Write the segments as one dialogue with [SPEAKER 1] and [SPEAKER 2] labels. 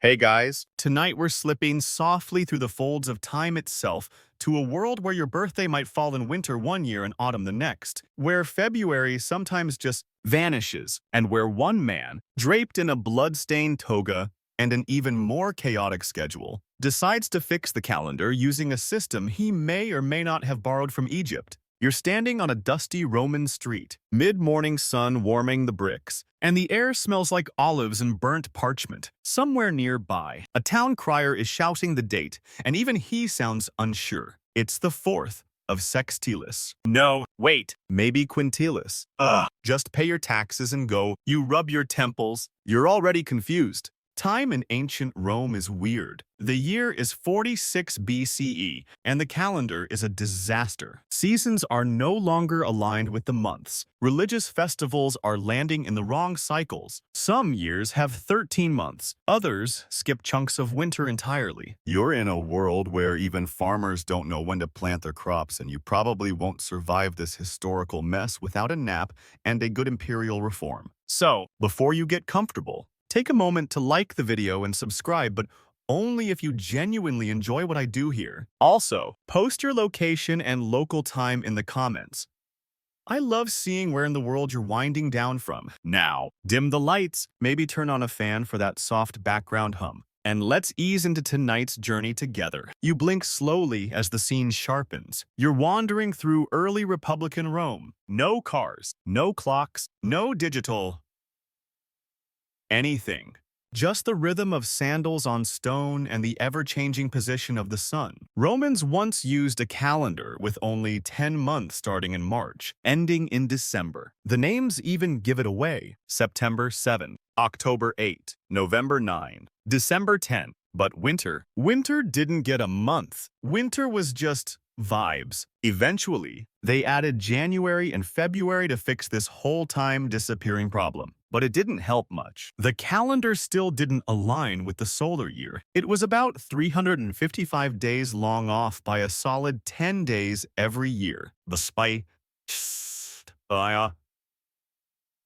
[SPEAKER 1] Hey guys, tonight we're slipping softly through the folds of time itself to a world where your birthday might fall in winter one year and autumn the next, where February sometimes just vanishes, and where one man, draped in a blood-stained toga and an even more chaotic schedule, decides to fix the calendar using a system he may or may not have borrowed from Egypt. You're standing on a dusty Roman street, mid-morning sun warming the bricks, and the air smells like olives and burnt parchment. Somewhere nearby, a town crier is shouting the date, and even he sounds unsure. It's the 4th of Sextilis. No, wait, maybe Quintilis. Just pay your taxes and go. You rub your temples. You're already confused. Time in ancient Rome is weird. The year is 46 BCE, and the calendar is a disaster. Seasons are no longer aligned with the months. Religious festivals are landing in the wrong cycles. Some years have 13 months. Others skip chunks of winter entirely. You're in a world where even farmers don't know when to plant their crops, and you probably won't survive this historical mess without a nap and a good imperial reform. So, before you get comfortable, take a moment to like the video and subscribe, but only if you genuinely enjoy what I do here. Also, post your location and local time in the comments. I love seeing where in the world you're winding down from. Now, dim the lights, maybe turn on a fan for that soft background hum, and let's ease into tonight's journey together. You blink slowly as the scene sharpens. You're wandering through early Republican Rome. No cars, no clocks, no digital anything. Just the rhythm of sandals on stone and the ever-changing position of the sun. Romans once used a calendar with only 10 months starting in March, ending in December. The names even give it away. September 7, October 8, November 9, December 10. But winter didn't get a month. Winter was just vibes. Eventually, they added January and February to fix this whole time disappearing problem. But it didn't help much. The calendar still didn't align with the solar year. It was about 355 days long off by a solid 10 days every year. The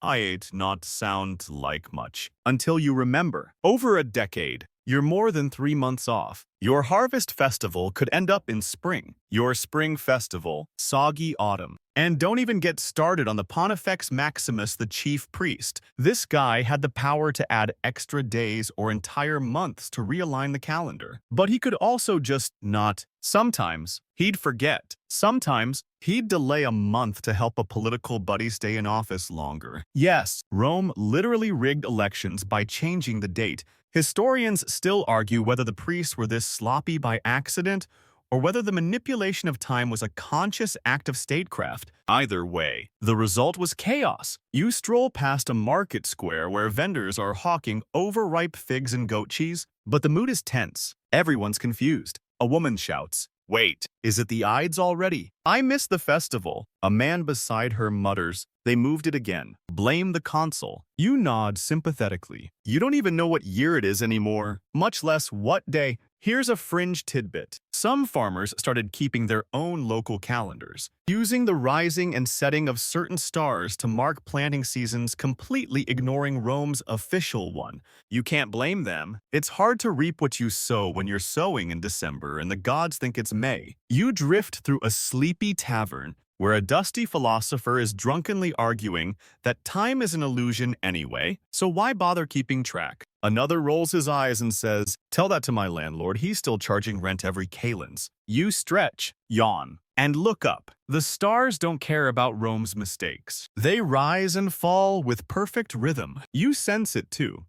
[SPEAKER 1] I not sound like much. Until you remember, over a decade, you're more than 3 months off. Your harvest festival could end up in spring. Your spring festival, soggy autumn. And don't even get started on the Pontifex Maximus, the chief priest. This guy had the power to add extra days or entire months to realign the calendar. But he could also just not. Sometimes, he'd forget. Sometimes, he'd delay a month to help a political buddy stay in office longer. Yes, Rome literally rigged elections by changing the date. Historians still argue whether the priests were this sloppy by accident or whether the manipulation of time was a conscious act of statecraft. Either way, the result was chaos. You stroll past a market square where vendors are hawking overripe figs and goat cheese, but the mood is tense. Everyone's confused. A woman shouts, "Wait, is it the Ides already? I missed the festival." A man beside her mutters, "They moved it again. Blame the consul." You nod sympathetically. You don't even know what year it is anymore, much less what day. Here's a fringe tidbit. Some farmers started keeping their own local calendars, using the rising and setting of certain stars to mark planting seasons, completely ignoring Rome's official one. You can't blame them. It's hard to reap what you sow when you're sowing in December and the gods think it's May. You drift through a sleepy tavern where a dusty philosopher is drunkenly arguing that time is an illusion anyway, so why bother keeping track? Another rolls his eyes and says, "Tell that to my landlord, he's still charging rent every kalends." You stretch, yawn, and look up. The stars don't care about Rome's mistakes. They rise and fall with perfect rhythm. You sense it too.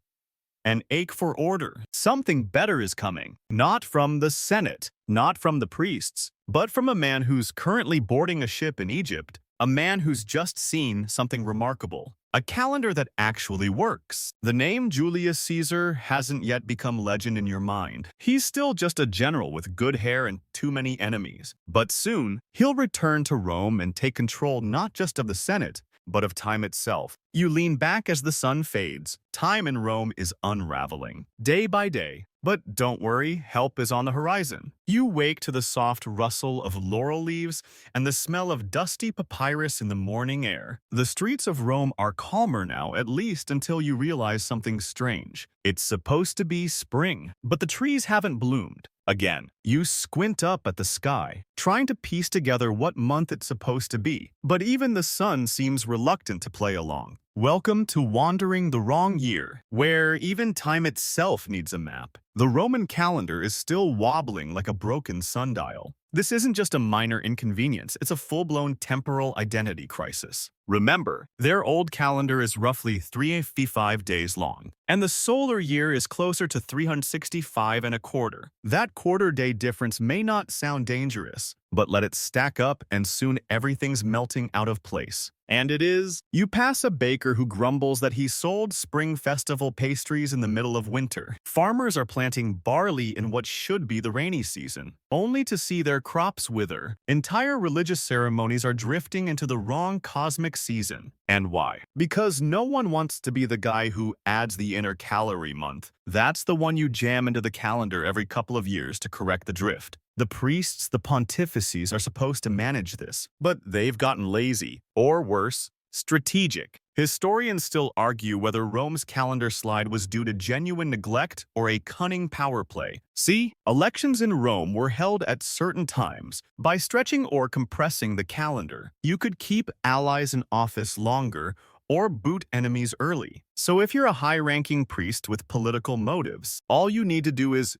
[SPEAKER 1] An ache for order. Something better is coming. Not from the Senate, not from the priests, but from a man who's currently boarding a ship in Egypt, a man who's just seen something remarkable. A calendar that actually works. The name Julius Caesar hasn't yet become legend in your mind. He's still just a general with good hair and too many enemies. But soon, he'll return to Rome and take control not just of the Senate, but of time itself. You lean back as the sun fades. Time in Rome is unraveling. Day by day, But don't worry, help is on the horizon. You wake to the soft rustle of laurel leaves and the smell of dusty papyrus in the morning air. The streets of Rome are calmer now, at least until you realize something strange. It's supposed to be spring, but the trees haven't bloomed. Again, you squint up at the sky, trying to piece together what month it's supposed to be, but even the sun seems reluctant to play along. Welcome to Wandering the Wrong Year, where even time itself needs a map. The Roman calendar is still wobbling like a broken sundial. This isn't just a minor inconvenience, it's a full-blown temporal identity crisis. Remember, their old calendar is roughly 355 days long, and the solar year is closer to 365 and a quarter. That quarter-day difference may not sound dangerous, but let it stack up and soon everything's melting out of place. And it is. You pass a baker who grumbles that he sold spring festival pastries in the middle of winter. Farmers are planting barley in what should be the rainy season, only to see their crops wither. Entire religious ceremonies are drifting into the wrong cosmic season. And why? Because no one wants to be the guy who adds the inner calorie month. That's the one you jam into the calendar every couple of years to correct the drift. The priests, the pontifices, are supposed to manage this, but they've gotten lazy, or worse, strategic. Historians still argue whether Rome's calendar slide was due to genuine neglect or a cunning power play. See, elections in Rome were held at certain times. By stretching or compressing the calendar, you could keep allies in office longer or boot enemies early. So if you're a high-ranking priest with political motives, all you need to do is,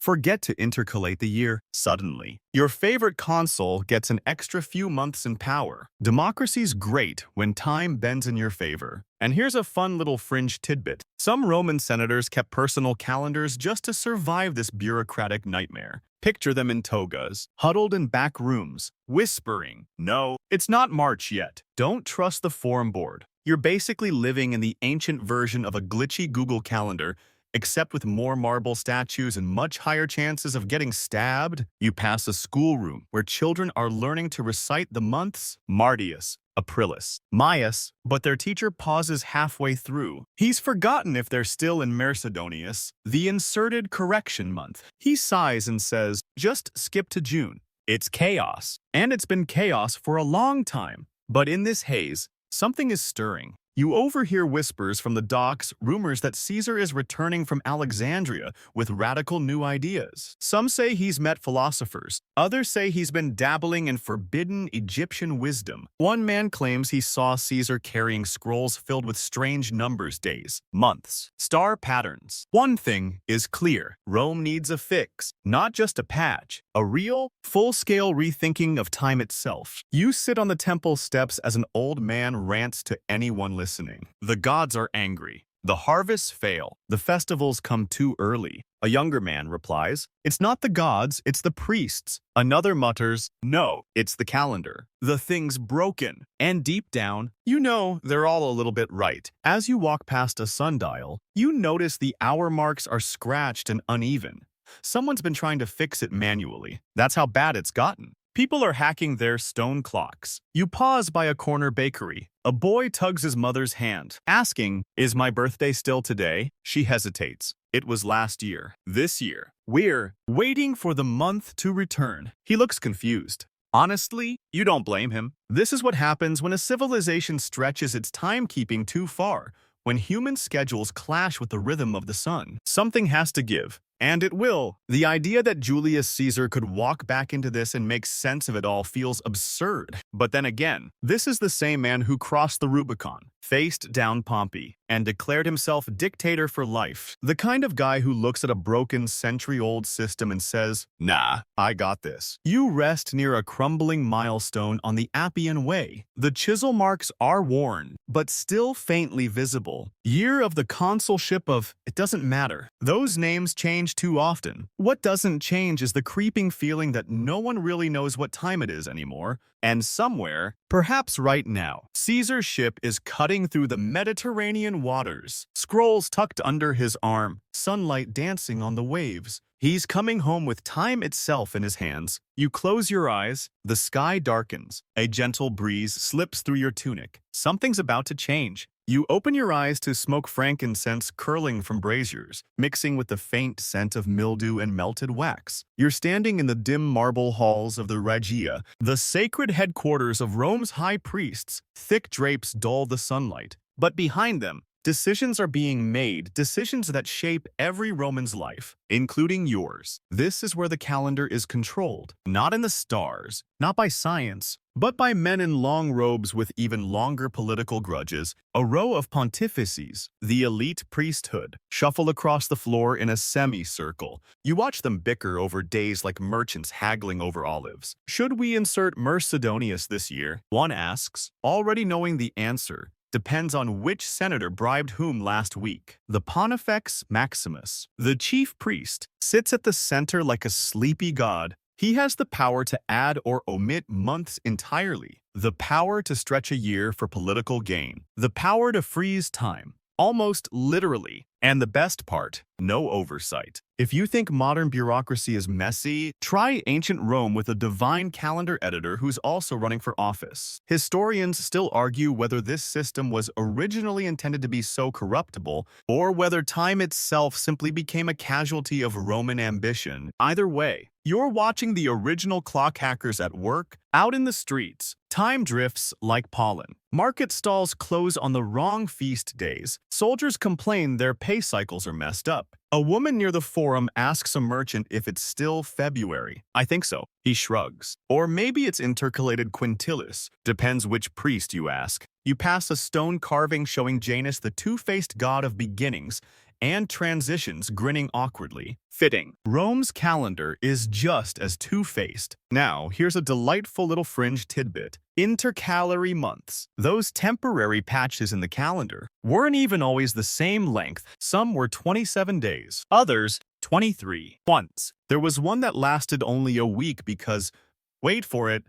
[SPEAKER 1] forget to intercalate the year. Suddenly, your favorite consul gets an extra few months in power. Democracy's great when time bends in your favor. And here's a fun little fringe tidbit. Some Roman senators kept personal calendars just to survive this bureaucratic nightmare. Picture them in togas, huddled in back rooms, whispering, "No, it's not March yet. Don't trust the form board." You're basically living in the ancient version of a glitchy Google Calendar, except with more marble statues and much higher chances of getting stabbed. You pass a schoolroom where children are learning to recite the months Martius, Aprilis, Maius, but their teacher pauses halfway through. He's forgotten if they're still in Mercedonius, the inserted correction month. He sighs and says, "Just skip to June." It's chaos, and it's been chaos for a long time. But in this haze, something is stirring. You overhear whispers from the docks, rumors that Caesar is returning from Alexandria with radical new ideas. Some say he's met philosophers. Others say he's been dabbling in forbidden Egyptian wisdom. One man claims he saw Caesar carrying scrolls filled with strange numbers, days, months, star patterns. One thing is clear. Rome needs a fix, not just a patch. A real, full-scale rethinking of time itself. You sit on the temple steps as an old man rants to anyone listening. The gods are angry. The harvests fail. The festivals come too early. A younger man replies, "It's not the gods, it's the priests." Another mutters, "No, it's the calendar. The thing's broken." And deep down, you know they're all a little bit right. As you walk past a sundial, you notice the hour marks are scratched and uneven. Someone's been trying to fix it manually. That's how bad it's gotten. People are hacking their stone clocks. You pause by a corner bakery. A boy tugs his mother's hand, asking, "Is my birthday still today?" She hesitates. "It was last year. This year. We're waiting for the month to return." He looks confused. Honestly, you don't blame him. This is what happens when a civilization stretches its timekeeping too far, when human schedules clash with the rhythm of the sun. Something has to give. And it will. The idea that Julius Caesar could walk back into this and make sense of it all feels absurd. But then again, this is the same man who crossed the Rubicon, faced down Pompey, and declared himself dictator for life. The kind of guy who looks at a broken century-old system and says, "Nah, I got this." You rest near a crumbling milestone on the Appian Way. The chisel marks are worn, but still faintly visible. Year of the consulship of, it doesn't matter. Those names change too often. What doesn't change is the creeping feeling that no one really knows what time it is anymore. And somewhere, perhaps right now, Caesar's ship is cutting through the Mediterranean waters, scrolls tucked under his arm, sunlight dancing on the waves. He's coming home with time itself in his hands. You close your eyes, the sky darkens, a gentle breeze slips through your tunic. Something's about to change. You open your eyes to smoke frankincense curling from braziers, mixing with the faint scent of mildew and melted wax. You're standing in the dim marble halls of the Regia, the sacred headquarters of Rome's high priests. Thick drapes dull the sunlight, but behind them, decisions are being made, decisions that shape every Roman's life, including yours. This is where the calendar is controlled, not in the stars, not by science, but by men in long robes with even longer political grudges. A row of pontifices, the elite priesthood, shuffle across the floor in a semicircle. You watch them bicker over days like merchants haggling over olives. Should we insert Mercedonius this year? One asks, already knowing the answer. Depends on which senator bribed whom last week. The Pontifex Maximus, the chief priest, sits at the center like a sleepy god. He has the power to add or omit months entirely, the power to stretch a year for political gain, the power to freeze time, almost literally. And the best part, no oversight. If you think modern bureaucracy is messy, try ancient Rome with a divine calendar editor who's also running for office. Historians still argue whether this system was originally intended to be so corruptible, or whether time itself simply became a casualty of Roman ambition. Either way, you're watching the original clock hackers at work, out in the streets. Time drifts like pollen. Market stalls close on the wrong feast days. Soldiers complain their pay cycles are messed up. A woman near the forum asks a merchant if it's still February. I think so. He shrugs. Or maybe it's intercalated quintilis. Depends which priest you ask. You pass a stone carving showing Janus, the two-faced god of beginnings and transitions, grinning awkwardly. Fitting. Rome's calendar is just as two-faced. Now, here's a delightful little fringe tidbit. Intercalary months. Those temporary patches in the calendar weren't even always the same length. Some were 27 days, others 23. Once, there was one that lasted only a week because, wait for it,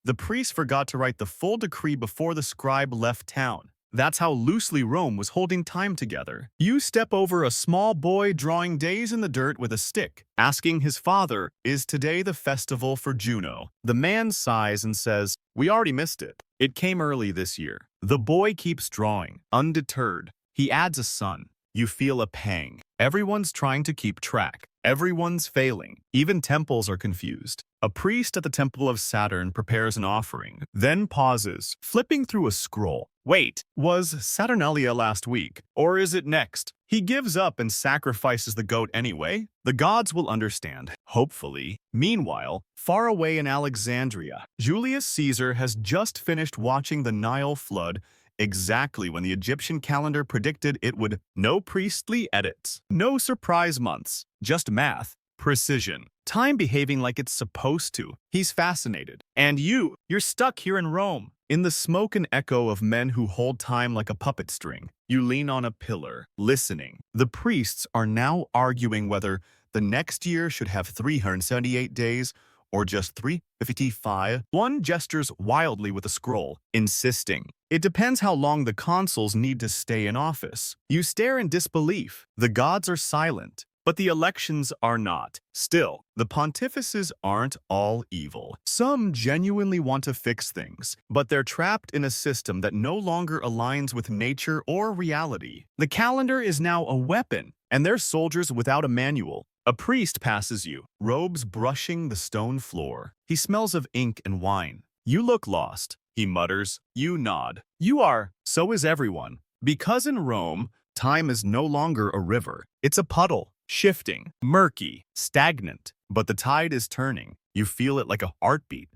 [SPEAKER 1] the priest forgot to write the full decree before the scribe left town. That's how loosely Rome was holding time together. You step over a small boy drawing days in the dirt with a stick, asking his father, "Is today the festival for Juno?" The man sighs and says, "We already missed it. It came early this year." The boy keeps drawing, undeterred. He adds a son. You feel a pang. Everyone's trying to keep track. Everyone's failing. Even temples are confused. A priest at the temple of Saturn prepares an offering, then pauses, flipping through a scroll. Wait, was Saturnalia last week? Or is it next? He gives up and sacrifices the goat anyway. The gods will understand, hopefully. Meanwhile, far away in Alexandria, Julius Caesar has just finished watching the Nile flood exactly when the Egyptian calendar predicted it would. No priestly edits, no surprise months, just math, precision, time behaving like it's supposed to. He's fascinated. And you're stuck here in Rome, in the smoke and echo of men who hold time like a puppet string. You lean on a pillar, listening. The priests are now arguing whether the next year should have 378 days or just 355. One gestures wildly with a scroll, insisting. It depends how long the consuls need to stay in office. You stare in disbelief. The gods are silent, but the elections are not. Still, the pontifices aren't all evil. Some genuinely want to fix things, but they're trapped in a system that no longer aligns with nature or reality. The calendar is now a weapon, and they're soldiers without a manual. A priest passes you, robes brushing the stone floor. He smells of ink and wine. You look lost. He mutters. You nod. You are. So is everyone. Because in Rome, time is no longer a river. It's a puddle, shifting, murky, stagnant. But the tide is turning. You feel it like a heartbeat.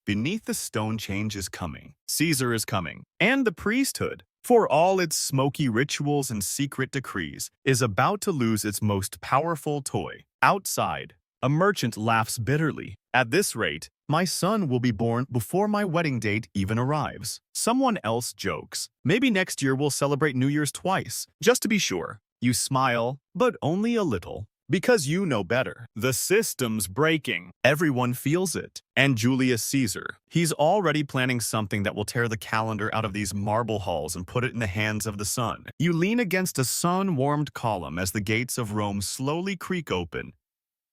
[SPEAKER 1] Beneath the stone, change is coming. Caesar is coming. And the priesthood, for all its smoky rituals and secret decrees, is about to lose its most powerful toy. Outside, a merchant laughs bitterly. At this rate, my son will be born before my wedding date even arrives. Someone else jokes. Maybe next year we'll celebrate New Year's twice, just to be sure. You smile, but only a little. Because you know better. The system's breaking. Everyone feels it. And Julius Caesar, he's already planning something that will tear the calendar out of these marble halls and put it in the hands of the sun. You lean against a sun-warmed column as the gates of Rome slowly creak open.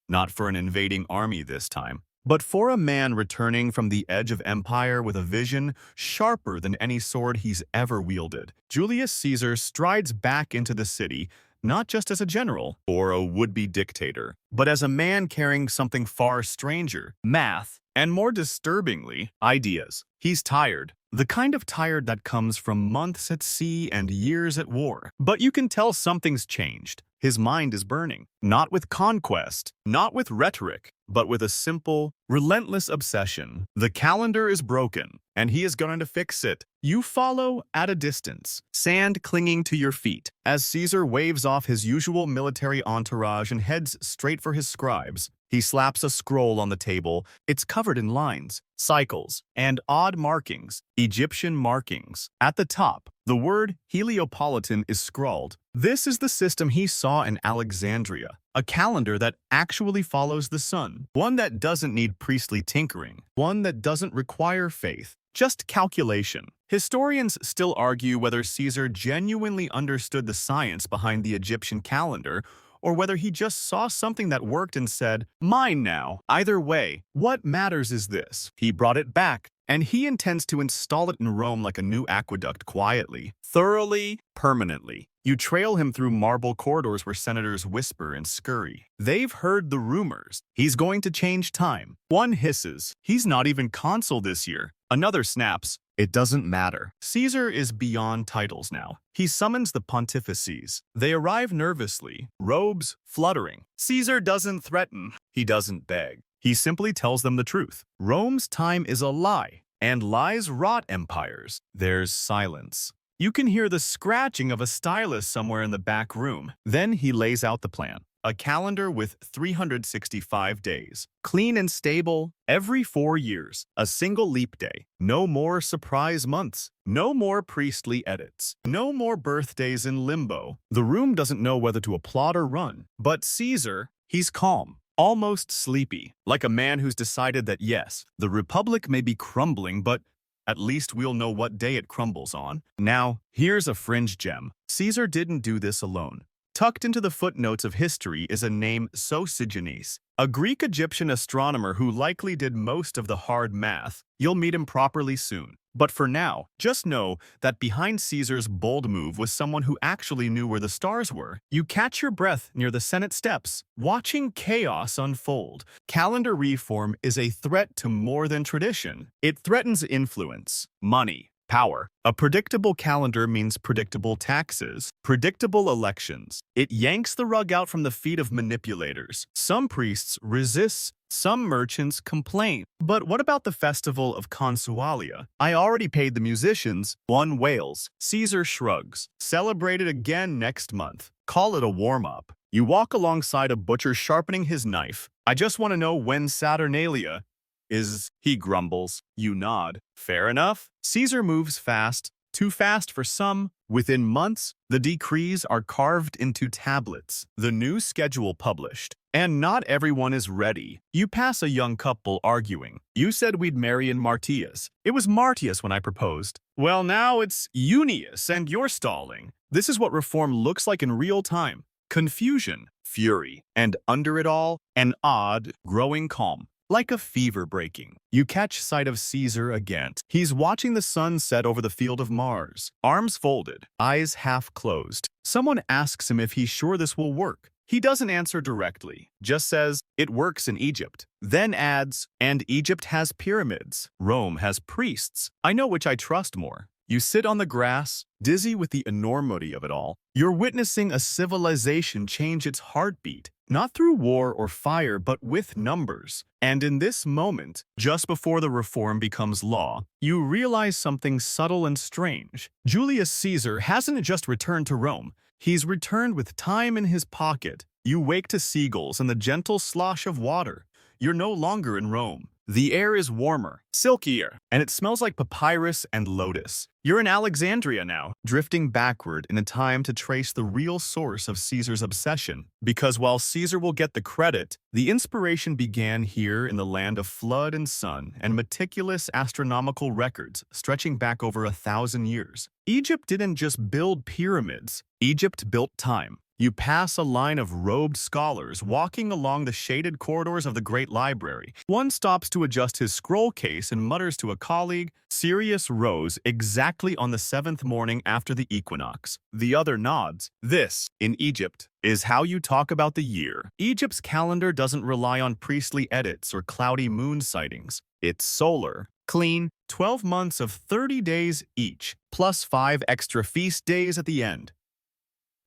[SPEAKER 1] Not for an invading army this time, But for a man returning from the edge of empire with a vision sharper than any sword he's ever wielded, Julius Caesar strides back into the city, not just as a general or a would-be dictator, but as a man carrying something far stranger, math, and more disturbingly, ideas. He's tired, the kind of tired that comes from months at sea and years at war. But you can tell something's changed. His mind is burning, not with conquest, not with rhetoric, but with a simple, relentless obsession. The calendar is broken, and he is going to fix it. You follow at a distance, sand clinging to your feet, as Caesar waves off his usual military entourage and heads straight for his scribes. He slaps a scroll on the table. It's covered in lines, cycles, and odd markings, Egyptian markings. At the top, the word Heliopolitan is scrawled. This is the system he saw in Alexandria, a calendar that actually follows the sun, one that doesn't need priestly tinkering, one that doesn't require faith, just calculation. Historians still argue whether Caesar genuinely understood the science behind the Egyptian calendar, or whether he just saw something that worked and said, "Mine now." Either way, what matters is this: he brought it back, and he intends to install it in Rome like a new aqueduct, quietly, thoroughly, permanently. You trail him through marble corridors where senators whisper and scurry. They've heard the rumors. He's going to change time. One hisses, "He's not even consul this year." Another snaps, "It doesn't matter." Caesar is beyond titles now. He summons the pontifices. They arrive nervously, robes fluttering. Caesar doesn't threaten. He doesn't beg. He simply tells them the truth. Rome's time is a lie, and lies rot empires. There's silence. You can hear the scratching of a stylus somewhere in the back room. Then he lays out the plan. A calendar with 365 days. Clean and stable, every 4 years. A single leap day. No more surprise months. No more priestly edits. No more birthdays in limbo. The room doesn't know whether to applaud or run. But Caesar, he's calm. Almost sleepy. Like a man who's decided that yes, the Republic may be crumbling, but at least we'll know what day it crumbles on. Now, here's a fringe gem. Caesar didn't do this alone. Tucked into the footnotes of history is a name, Sosigenes, a Greek-Egyptian astronomer who likely did most of the hard math. You'll meet him properly soon. But for now, just know that behind Caesar's bold move was someone who actually knew where the stars were. You catch your breath near the Senate steps, watching chaos unfold. Calendar reform is a threat to more than tradition. It threatens influence, money, power. A predictable calendar means predictable taxes, predictable elections. It yanks the rug out from the feet of manipulators. Some priests resist, some merchants complain. But what about the festival of Consualia? "I already paid the musicians," one wails. Caesar shrugs. "Celebrate it again next month. Call it a warm-up." You walk alongside a butcher sharpening his knife. "I just want to know when Saturnalia is," he grumbles. You nod. "Fair enough." Caesar moves fast, too fast for some. Within months, the decrees are carved into tablets, the new schedule published. And not everyone is ready. You pass a young couple arguing. "You said we'd marry in Martius. It was Martius when I proposed." "Well, now it's Unius and you're stalling." This is what reform looks like in real time. Confusion, fury, and under it all, an odd, growing calm. Like a fever breaking. You catch sight of Caesar again. He's watching the sun set over the field of Mars, arms folded, eyes half closed. Someone asks him if he's sure this will work. He doesn't answer directly, just says, "It works in Egypt." Then adds, "And Egypt has pyramids. Rome has priests. I know which I trust more." You sit on the grass, dizzy with the enormity of it all. You're witnessing a civilization change its heartbeat, not through war or fire, but with numbers. And in this moment, just before the reform becomes law, you realize something subtle and strange. Julius Caesar hasn't just returned to Rome. He's returned with time in his pocket. You wake to seagulls and the gentle slosh of water. You're no longer in Rome. The air is warmer, silkier, and it smells like papyrus and lotus. You're in Alexandria now, drifting backward in a time to trace the real source of Caesar's obsession. Because while Caesar will get the credit, the inspiration began here in the land of flood and sun and meticulous astronomical records stretching back over 1,000 years. Egypt didn't just build pyramids. Egypt built time. You pass a line of robed scholars walking along the shaded corridors of the great library. One stops to adjust his scroll case and mutters to a colleague, "Sirius rose exactly on the 7th morning after the equinox." The other nods. This, in Egypt, is how you talk about the year. Egypt's calendar doesn't rely on priestly edits or cloudy moon sightings. It's solar, clean, 12 months of 30 days each, plus 5 extra feast days at the end.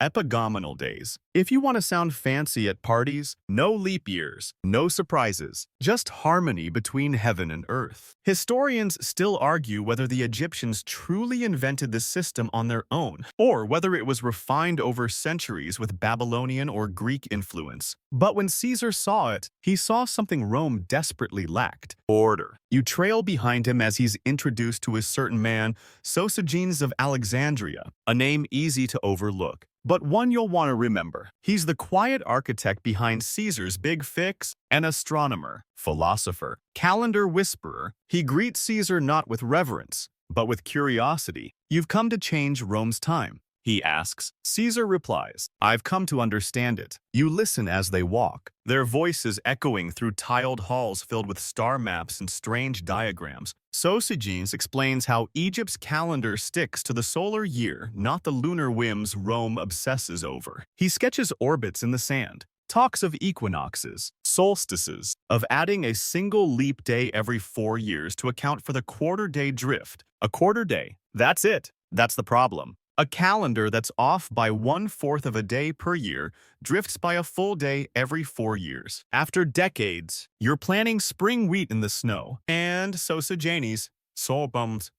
[SPEAKER 1] Epigomenal days. If you want to sound fancy at parties, no leap years, no surprises, just harmony between heaven and earth. Historians still argue whether the Egyptians truly invented this system on their own, or whether it was refined over centuries with Babylonian or Greek influence. But when Caesar saw it, he saw something Rome desperately lacked: order. You trail behind him as he's introduced to a certain man, Sosigenes of Alexandria, a name easy to overlook, but one you'll want to remember. He's the quiet architect behind Caesar's big fix, an astronomer, philosopher, calendar whisperer. He greets Caesar not with reverence, but with curiosity. "You've come to change Rome's time," he asks. Caesar replies, "I've come to understand it." You listen as they walk, their voices echoing through tiled halls filled with star maps and strange diagrams. Sosigenes explains how Egypt's calendar sticks to the solar year, not the lunar whims Rome obsesses over. He sketches orbits in the sand, talks of equinoxes, solstices, of adding a single leap day every 4 years to account for the quarter-day drift. A quarter day, that's it. That's the problem. A calendar that's off by 1/4 of a day per year drifts by a full day every 4 years. After decades, you're planting spring wheat in the snow. And Sosigenes, so bummed,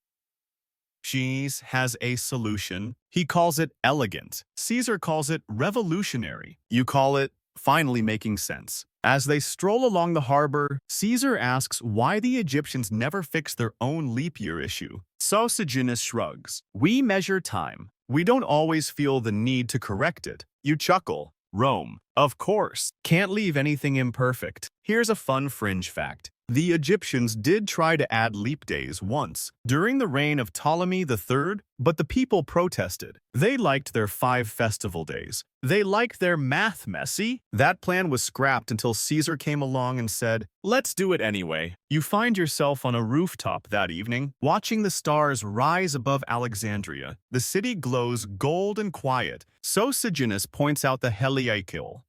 [SPEAKER 1] Cheese has a solution. He calls it elegant. Caesar calls it revolutionary. You call it finally making sense. As they stroll along the harbor, Caesar asks why the Egyptians never fixed their own leap year issue. Sosigenes shrugs. "We measure time. We don't always feel the need to correct it." You chuckle. "Rome, of course, can't leave anything imperfect." Here's a fun fringe fact. The Egyptians did try to add leap days once, during the reign of Ptolemy III, but the people protested. They liked their 5 festival days. They liked their math messy. That plan was scrapped until Caesar came along and said, "Let's do it anyway." You find yourself on a rooftop that evening, watching the stars rise above Alexandria. The city glows gold and quiet. Sosigenes points out the Heliacal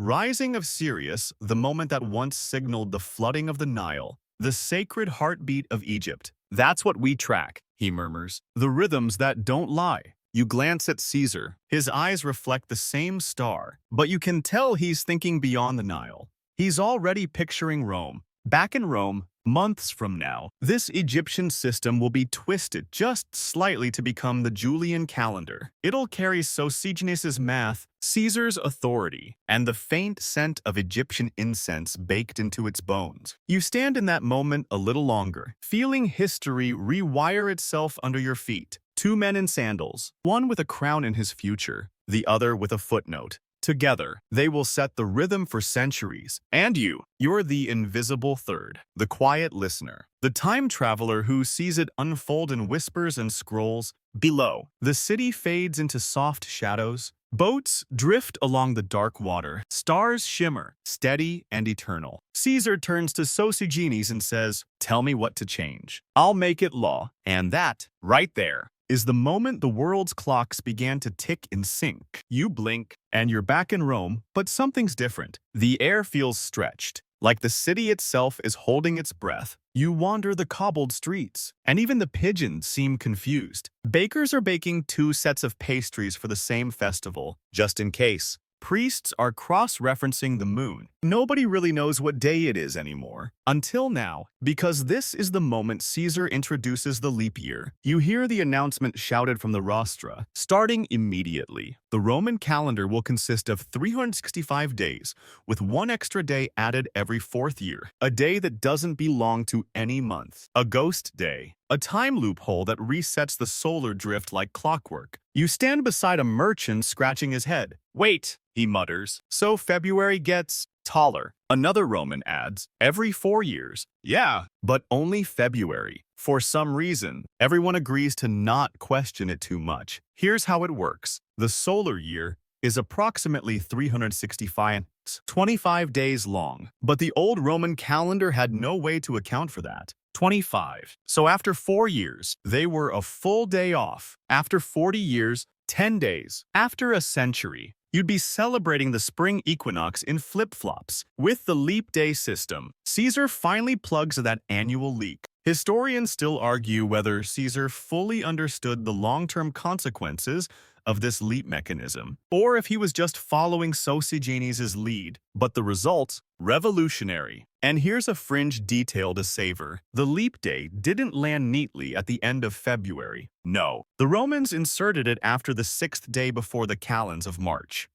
[SPEAKER 1] rising of Sirius, the moment that once signaled the flooding of the Nile, the sacred heartbeat of Egypt. "That's what we track," he murmurs. "The rhythms that don't lie." You glance at Caesar. His eyes reflect the same star, but you can tell he's thinking beyond the Nile. He's already picturing Rome. Back in Rome, months from now, this Egyptian system will be twisted just slightly to become the Julian calendar. It'll carry Sosigenes' math, Caesar's authority, and the faint scent of Egyptian incense baked into its bones. You stand in that moment a little longer, feeling history rewire itself under your feet. 2 men in sandals, one with a crown in his future, the other with a footnote. Together, they will set the rhythm for centuries. And you're the invisible third, the quiet listener, the time traveler who sees it unfold in whispers and scrolls. Below, the city fades into soft shadows. Boats drift along the dark water. Stars shimmer, steady and eternal. Caesar turns to Sosigenes and says, "Tell me what to change. I'll make it law." And that, right there, is the moment the world's clocks began to tick in sync. You blink, and you're back in Rome, but something's different. The air feels stretched, like the city itself is holding its breath. You wander the cobbled streets, and even the pigeons seem confused. Bakers are baking 2 sets of pastries for the same festival, just in case. Priests are cross-referencing the moon. Nobody really knows what day it is anymore. Until now, because this is the moment Caesar introduces the leap year. You hear the announcement shouted from the rostra, starting immediately. The Roman calendar will consist of 365 days, with 1 extra day added every 4th year. A day that doesn't belong to any month. A ghost day. A time loophole that resets the solar drift like clockwork. You stand beside a merchant scratching his head. "Wait," he mutters. "So February gets taller." Another Roman adds, "Every 4 years." "Yeah, but only February." For some reason, everyone agrees to not question it too much. Here's how it works. The solar year, is approximately 365 days long, but the old Roman calendar had no way to account for that. 25. So after 4 years, they were a full day off. After 40 years, 10 days. After a century, you'd be celebrating the spring equinox in flip-flops. With the leap day system, Caesar finally plugs that annual leak. Historians still argue whether Caesar fully understood the long-term consequences of this leap mechanism, or if he was just following Sosigenes' lead. But the results? Revolutionary. And here's a fringe detail to savor. The leap day didn't land neatly at the end of February. No, the Romans inserted it after the 6th day before the calends of March.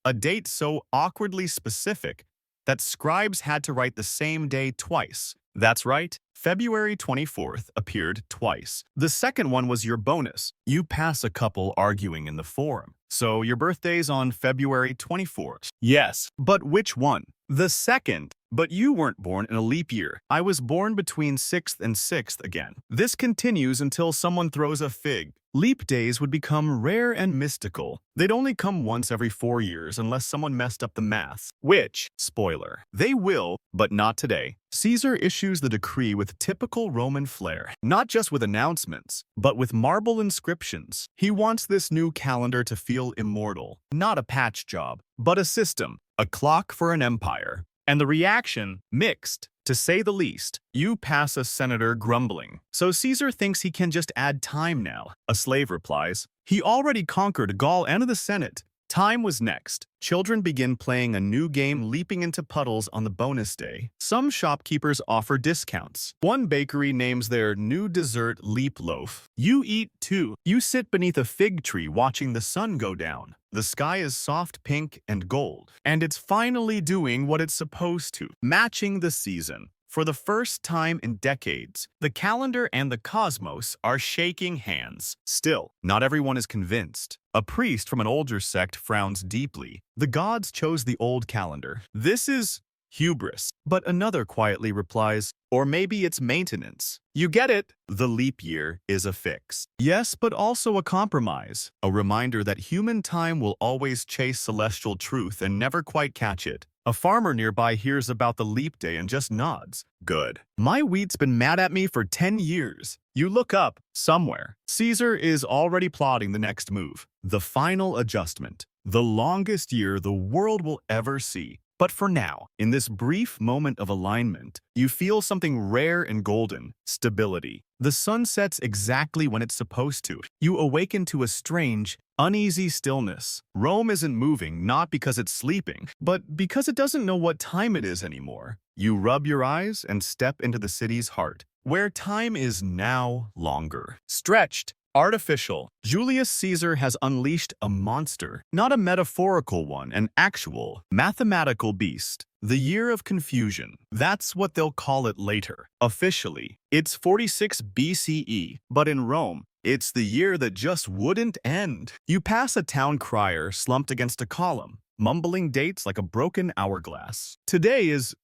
[SPEAKER 1] A date so awkwardly specific that scribes had to write the same day twice. That's right, February 24th appeared twice. The second one was your bonus. You pass a couple arguing in the forum. So your birthday's on February 24th. Yes, but which one? The second. But you weren't born in a leap year. I was born between 6th and 6th again. This continues until someone throws a fig. Leap days would become rare and mystical. They'd only come once every 4 years unless someone messed up the math. Which, spoiler, they will, but not today. Caesar issues the decree with typical Roman flair, not just with announcements, but with marble inscriptions. He wants this new calendar to feel immortal, not a patch job, but a system, a clock for an empire. And the reaction, mixed, to say the least. You pass a senator grumbling. So Caesar thinks he can just add time now. A slave replies, he already conquered Gaul and the Senate. Time was next. Children begin playing a new game, leaping into puddles on the bonus day. Some shopkeepers offer discounts. One bakery names their new dessert Leap Loaf. You eat too. You sit beneath a fig tree watching the sun go down. The sky is soft pink and gold, and it's finally doing what it's supposed to, matching the season. For the first time in decades, the calendar and the cosmos are shaking hands. Still, not everyone is convinced. A priest from an older sect frowns deeply. The gods chose the old calendar. This is hubris. But another quietly replies, or maybe it's maintenance. You get it? The leap year is a fix. Yes, but also a compromise. A reminder that human time will always chase celestial truth and never quite catch it. A farmer nearby hears about the leap day and just nods. Good. My wheat's been mad at me for 10 years. You look up, somewhere. Caesar is already plotting the next move. The final adjustment. The longest year the world will ever see. But for now, in this brief moment of alignment, you feel something rare and golden, stability. The sun sets exactly when it's supposed to. You awaken to a strange, uneasy stillness. Rome isn't moving, not because it's sleeping, but because it doesn't know what time it is anymore. You rub your eyes and step into the city's heart, where time is now longer. Stretched. Artificial. Julius Caesar has unleashed a monster, not a metaphorical one, an actual, mathematical beast. The year of confusion. That's what they'll call it later. Officially, it's 46 BCE, but in Rome, it's the year that just wouldn't end. You pass a town crier slumped against a column, mumbling dates like a broken hourglass. Today is,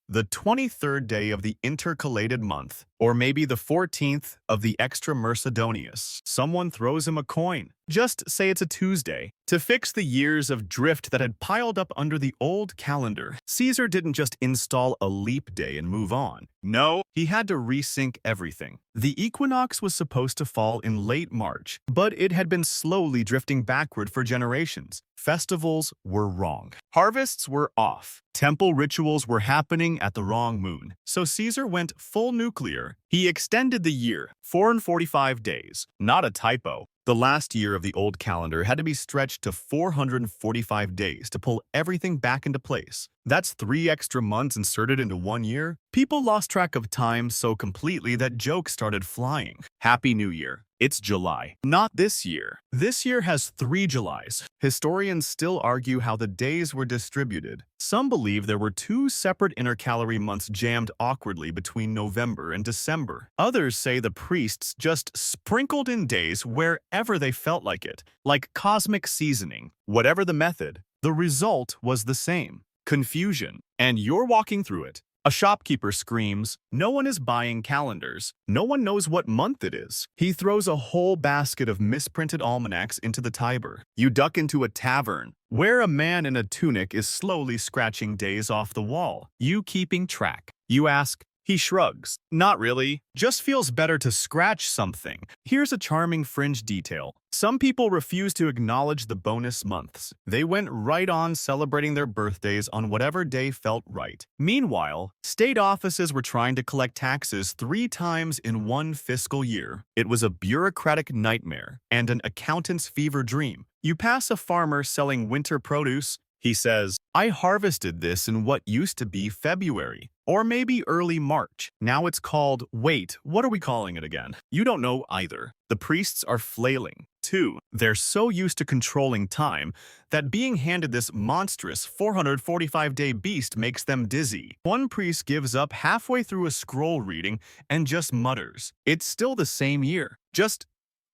[SPEAKER 1] the 23rd day of the intercalated month, or maybe the 14th of the extra Mercedonius. Someone throws him a coin. Just say it's a Tuesday. To fix the years of drift that had piled up under the old calendar, Caesar didn't just install a leap day and move on. No, he had to resync everything. The equinox was supposed to fall in late March, but it had been slowly drifting backward for generations. Festivals were wrong. Harvests were off. Temple rituals were happening at the wrong moon. So Caesar went full nuclear. He extended the year, 445 days. Not a typo. The last year of the old calendar had to be stretched to 445 days to pull everything back into place. That's 3 extra months inserted into 1 year. People lost track of time so completely that jokes started flying. Happy New Year. It's July. Not this year. This year has 3 Julys. Historians still argue how the days were distributed. Some believe there were 2 separate intercalary months jammed awkwardly between November and December. Others say the priests just sprinkled in days wherever they felt like it, like cosmic seasoning. Whatever the method, the result was the same. Confusion. And you're walking through it. A shopkeeper screams, "No one is buying calendars. No one knows what month it is." He throws a whole basket of misprinted almanacs into the Tiber. You duck into a tavern, where a man in a tunic is slowly scratching days off the wall. You keeping track. You ask. He shrugs. "Not really. Just feels better to scratch something." Here's a charming fringe detail. Some people refuse to acknowledge the bonus months. They went right on celebrating their birthdays on whatever day felt right. Meanwhile, state offices were trying to collect taxes 3 times in one fiscal year. It was a bureaucratic nightmare and an accountant's fever dream. You pass a farmer selling winter produce. He says, "I harvested this in what used to be February, or maybe early March. Now it's called, wait, what are we calling it again?" You don't know either. The priests are flailing. 2. They're so used to controlling time that being handed this monstrous 445-day beast makes them dizzy. One priest gives up halfway through a scroll reading and just mutters, "It's still the same year, just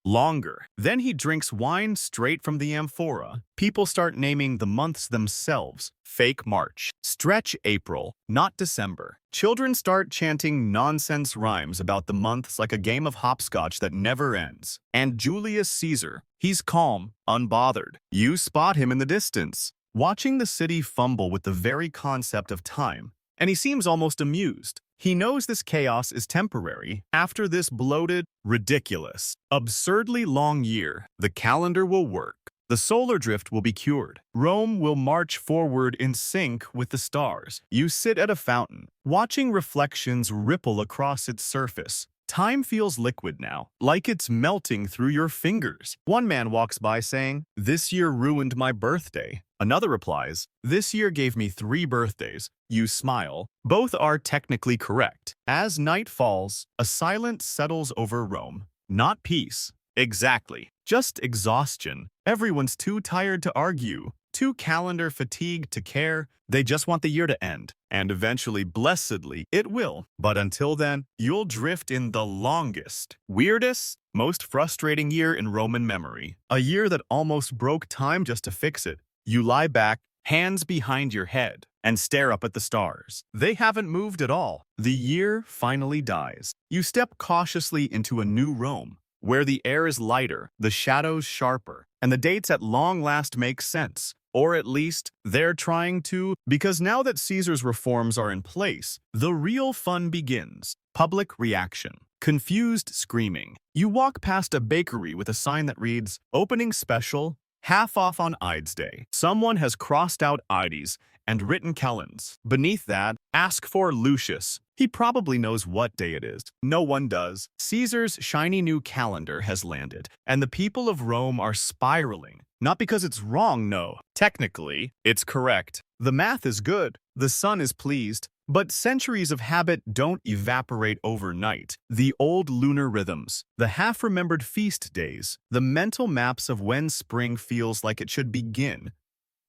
[SPEAKER 1] longer." Then he drinks wine straight from the amphora. People start naming the months themselves. Fake March. Stretch April, not December. Children start chanting nonsense rhymes about the months like a game of hopscotch that never ends. And Julius Caesar, he's calm, unbothered. You spot him in the distance, watching the city fumble with the very concept of time, and he seems almost amused. He knows this chaos is temporary. After this bloated, ridiculous, absurdly long year, the calendar will work. The solar drift will be cured. Rome will march forward in sync with the stars. You sit at a fountain, watching reflections ripple across its surface. Time feels liquid now, like it's melting through your fingers. One man walks by saying, "This year ruined my birthday." Another replies, "This year gave me 3 birthdays." You smile. Both are technically correct. As night falls, a silence settles over Rome. Not peace. Exactly. Just exhaustion. Everyone's too tired to argue, too calendar fatigued to care. They just want the year to end. And eventually, blessedly, it will. But until then, you'll drift in the longest, weirdest, most frustrating year in Roman memory. A year that almost broke time just to fix it. You lie back, hands behind your head, and stare up at the stars. They haven't moved at all. The year finally dies. You step cautiously into a new Rome, where the air is lighter, the shadows sharper, and the dates at long last make sense. Or at least, they're trying to, because now that Caesar's reforms are in place, the real fun begins. Public reaction. Confused screaming. You walk past a bakery with a sign that reads, "Opening Special, half off on Ides Day." Someone has crossed out Ides and written Kellens. Beneath that, ask for Lucius. He probably knows what day it is. No one does. Caesar's shiny new calendar has landed, and the people of Rome are spiraling. Not because it's wrong, no. Technically, it's correct. The math is good. The sun is pleased. But centuries of habit don't evaporate overnight. The old lunar rhythms, the half-remembered feast days, the mental maps of when spring feels like it should begin,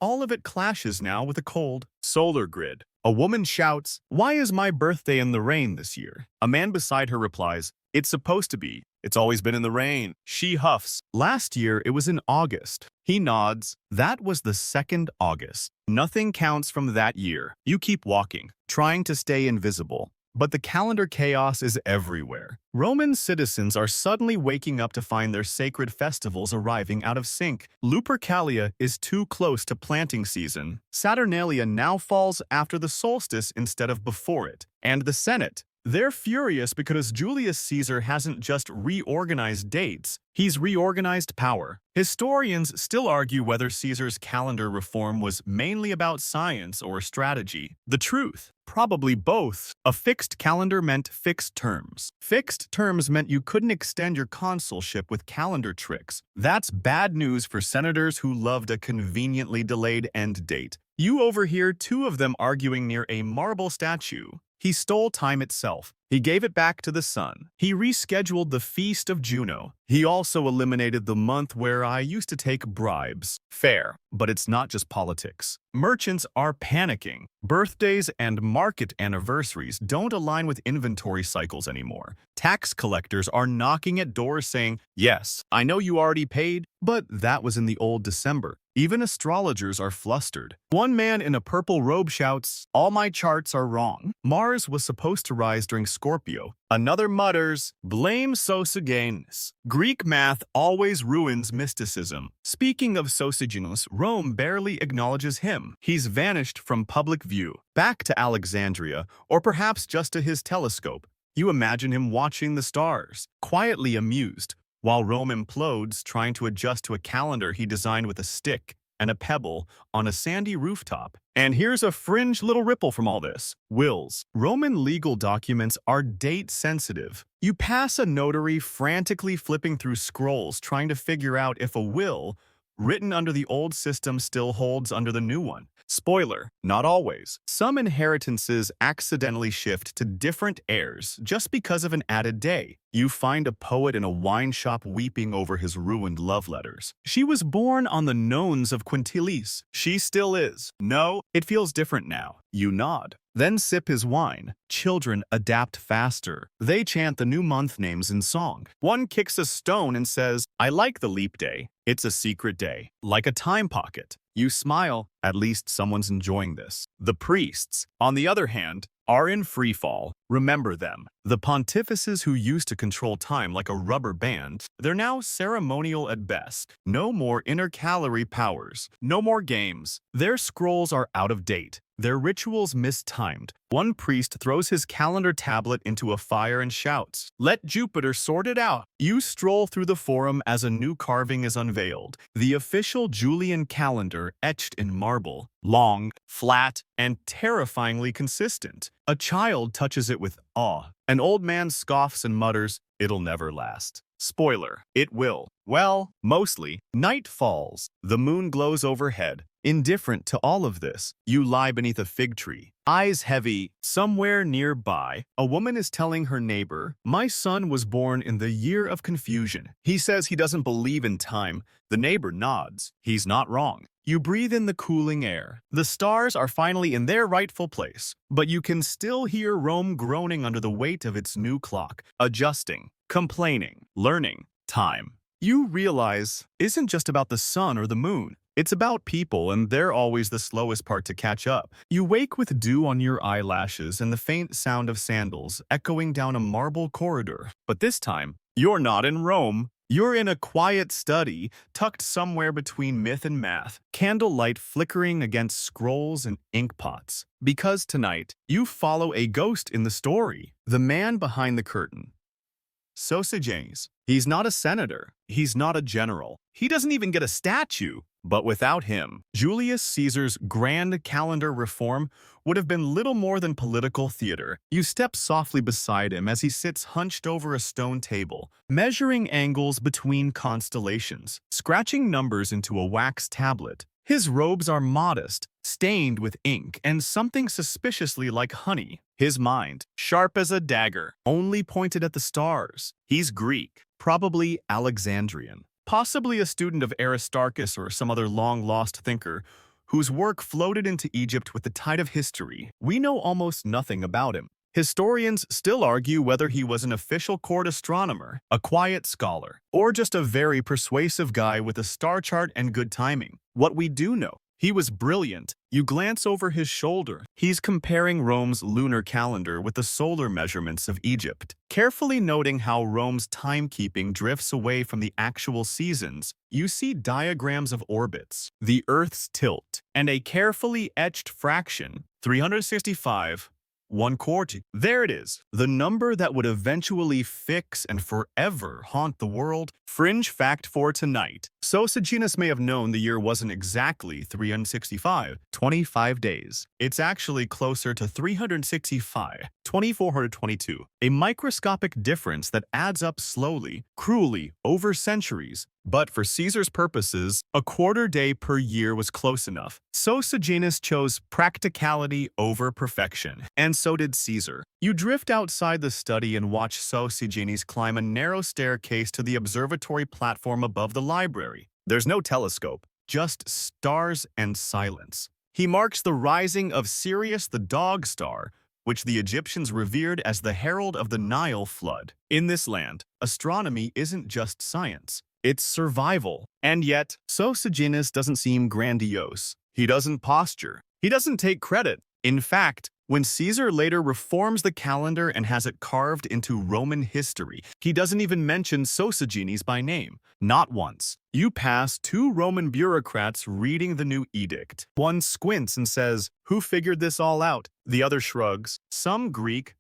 [SPEAKER 1] all of it clashes now with a cold solar grid. A woman shouts, "Why is my birthday in the rain this year?" A man beside her replies, "It's supposed to be. It's always been in the rain." She huffs, "Last year it was in August." He nods, "That was the 2nd August. Nothing counts from that year." You keep walking, trying to stay invisible. But the calendar chaos is everywhere. Roman citizens are suddenly waking up to find their sacred festivals arriving out of sync. Lupercalia is too close to planting season. Saturnalia now falls after the solstice instead of before it. And the Senate, they're furious because Julius Caesar hasn't just reorganized dates, he's reorganized power. Historians still argue whether Caesar's calendar reform was mainly about science or strategy. The truth? Probably both. A fixed calendar meant fixed terms. Fixed terms meant you couldn't extend your consulship with calendar tricks. That's bad news for senators who loved a conveniently delayed end date. You overhear 2 of them arguing near a marble statue. He stole time itself. He gave it back to the sun. He rescheduled the feast of Juno. He also eliminated the month where I used to take bribes. Fair, but it's not just politics. Merchants are panicking. Birthdays and market anniversaries don't align with inventory cycles anymore. Tax collectors are knocking at doors saying, "Yes, I know you already paid, but that was in the old December." Even astrologers are flustered. One man in a purple robe shouts, "All my charts are wrong. Mars was supposed to rise during Scorpio." Another mutters, "Blame Sosigenes." Greek math always ruins mysticism. Speaking of Sosigenes, Rome barely acknowledges him. He's vanished from public view, back to Alexandria, or perhaps just to his telescope. You imagine him watching the stars, quietly amused, while Rome implodes, trying to adjust to a calendar he designed with a stick and a pebble on a sandy rooftop. And here's a fringe little ripple from all this. Wills. Roman legal documents are date-sensitive. You pass a notary frantically flipping through scrolls trying to figure out if a will written under the old system still holds under the new one. Spoiler, not always. Some inheritances accidentally shift to different heirs just because of an added day. You find a poet in a wine shop weeping over his ruined love letters. She was born on the nones of Quintilis. She still is. No, it feels different now. You nod. Then sip his wine. Children adapt faster. They chant the new month names in song. One kicks a stone and says, "I like the leap day. It's a secret day." Like a time pocket. You smile. At least someone's enjoying this. The priests, on the other hand, are in free fall. Remember them. The pontifices who used to control time like a rubber band, they're now ceremonial at best. No more intercalary powers. No more games. Their scrolls are out of date. Their rituals mistimed. One priest throws his calendar tablet into a fire and shouts, "Let Jupiter sort it out." You stroll through the forum as a new carving is unveiled. The official Julian calendar etched in marble. Long, flat, and terrifyingly consistent. A child touches it with awe. An old man scoffs and mutters, "It'll never last." Spoiler, it will. Well, mostly. Night falls. The moon glows overhead. Indifferent to all of this, you lie beneath a fig tree. Eyes heavy, somewhere nearby, a woman is telling her neighbor, "My son was born in the year of confusion." He says he doesn't believe in time. The neighbor nods. He's not wrong. You breathe in the cooling air. The stars are finally in their rightful place, but you can still hear Rome groaning under the weight of its new clock, adjusting, complaining, learning, time. You realize isn't just about the sun or the moon. It's about people, and they're always the slowest part to catch up. You wake with dew on your eyelashes and the faint sound of sandals echoing down a marble corridor. But this time, you're not in Rome. You're in a quiet study, tucked somewhere between myth and math, candlelight flickering against scrolls and ink pots. Because tonight, you follow a ghost in the story, the man behind the curtain. Sosigenes. He's not a senator. He's not a general. He doesn't even get a statue. But without him, Julius Caesar's grand calendar reform would have been little more than political theater. You step softly beside him as he sits hunched over a stone table, measuring angles between constellations, scratching numbers into a wax tablet. His robes are modest, stained with ink and something suspiciously like honey. His mind, sharp as a dagger, only pointed at the stars. He's Greek, probably Alexandrian. Possibly a student of Aristarchus or some other long-lost thinker whose work floated into Egypt with the tide of history. We know almost nothing about him. Historians still argue whether he was an official court astronomer, a quiet scholar, or just a very persuasive guy with a star chart and good timing. What we do know, he was brilliant. You glance over his shoulder. He's comparing Rome's lunar calendar with the solar measurements of Egypt, carefully noting how Rome's timekeeping drifts away from the actual seasons. You see diagrams of orbits, the Earth's tilt, and a carefully etched fraction, 365, 1/4. There it is, the number that would eventually fix and forever haunt the world. Fringe fact for tonight. Sosigenes may have known the year wasn't exactly 365, 25 days. It's actually closer to 365, 2422. A microscopic difference that adds up slowly, cruelly, over centuries. But for Caesar's purposes, a quarter day per year was close enough. Sosigenes chose practicality over perfection, and so did Caesar. You drift outside the study and watch Sosigenes climb a narrow staircase to the observatory platform above the library. There's no telescope, just stars and silence. He marks the rising of Sirius the dog star, which the Egyptians revered as the herald of the Nile flood. In this land, astronomy isn't just science. It's survival. And yet, Sosigenes doesn't seem grandiose. He doesn't posture. He doesn't take credit. In fact, when Caesar later reforms the calendar and has it carved into Roman history, he doesn't even mention Sosigenes by name. Not once. You pass two Roman bureaucrats reading the new edict. One squints and says, "Who figured this all out?" The other shrugs. Some Greek.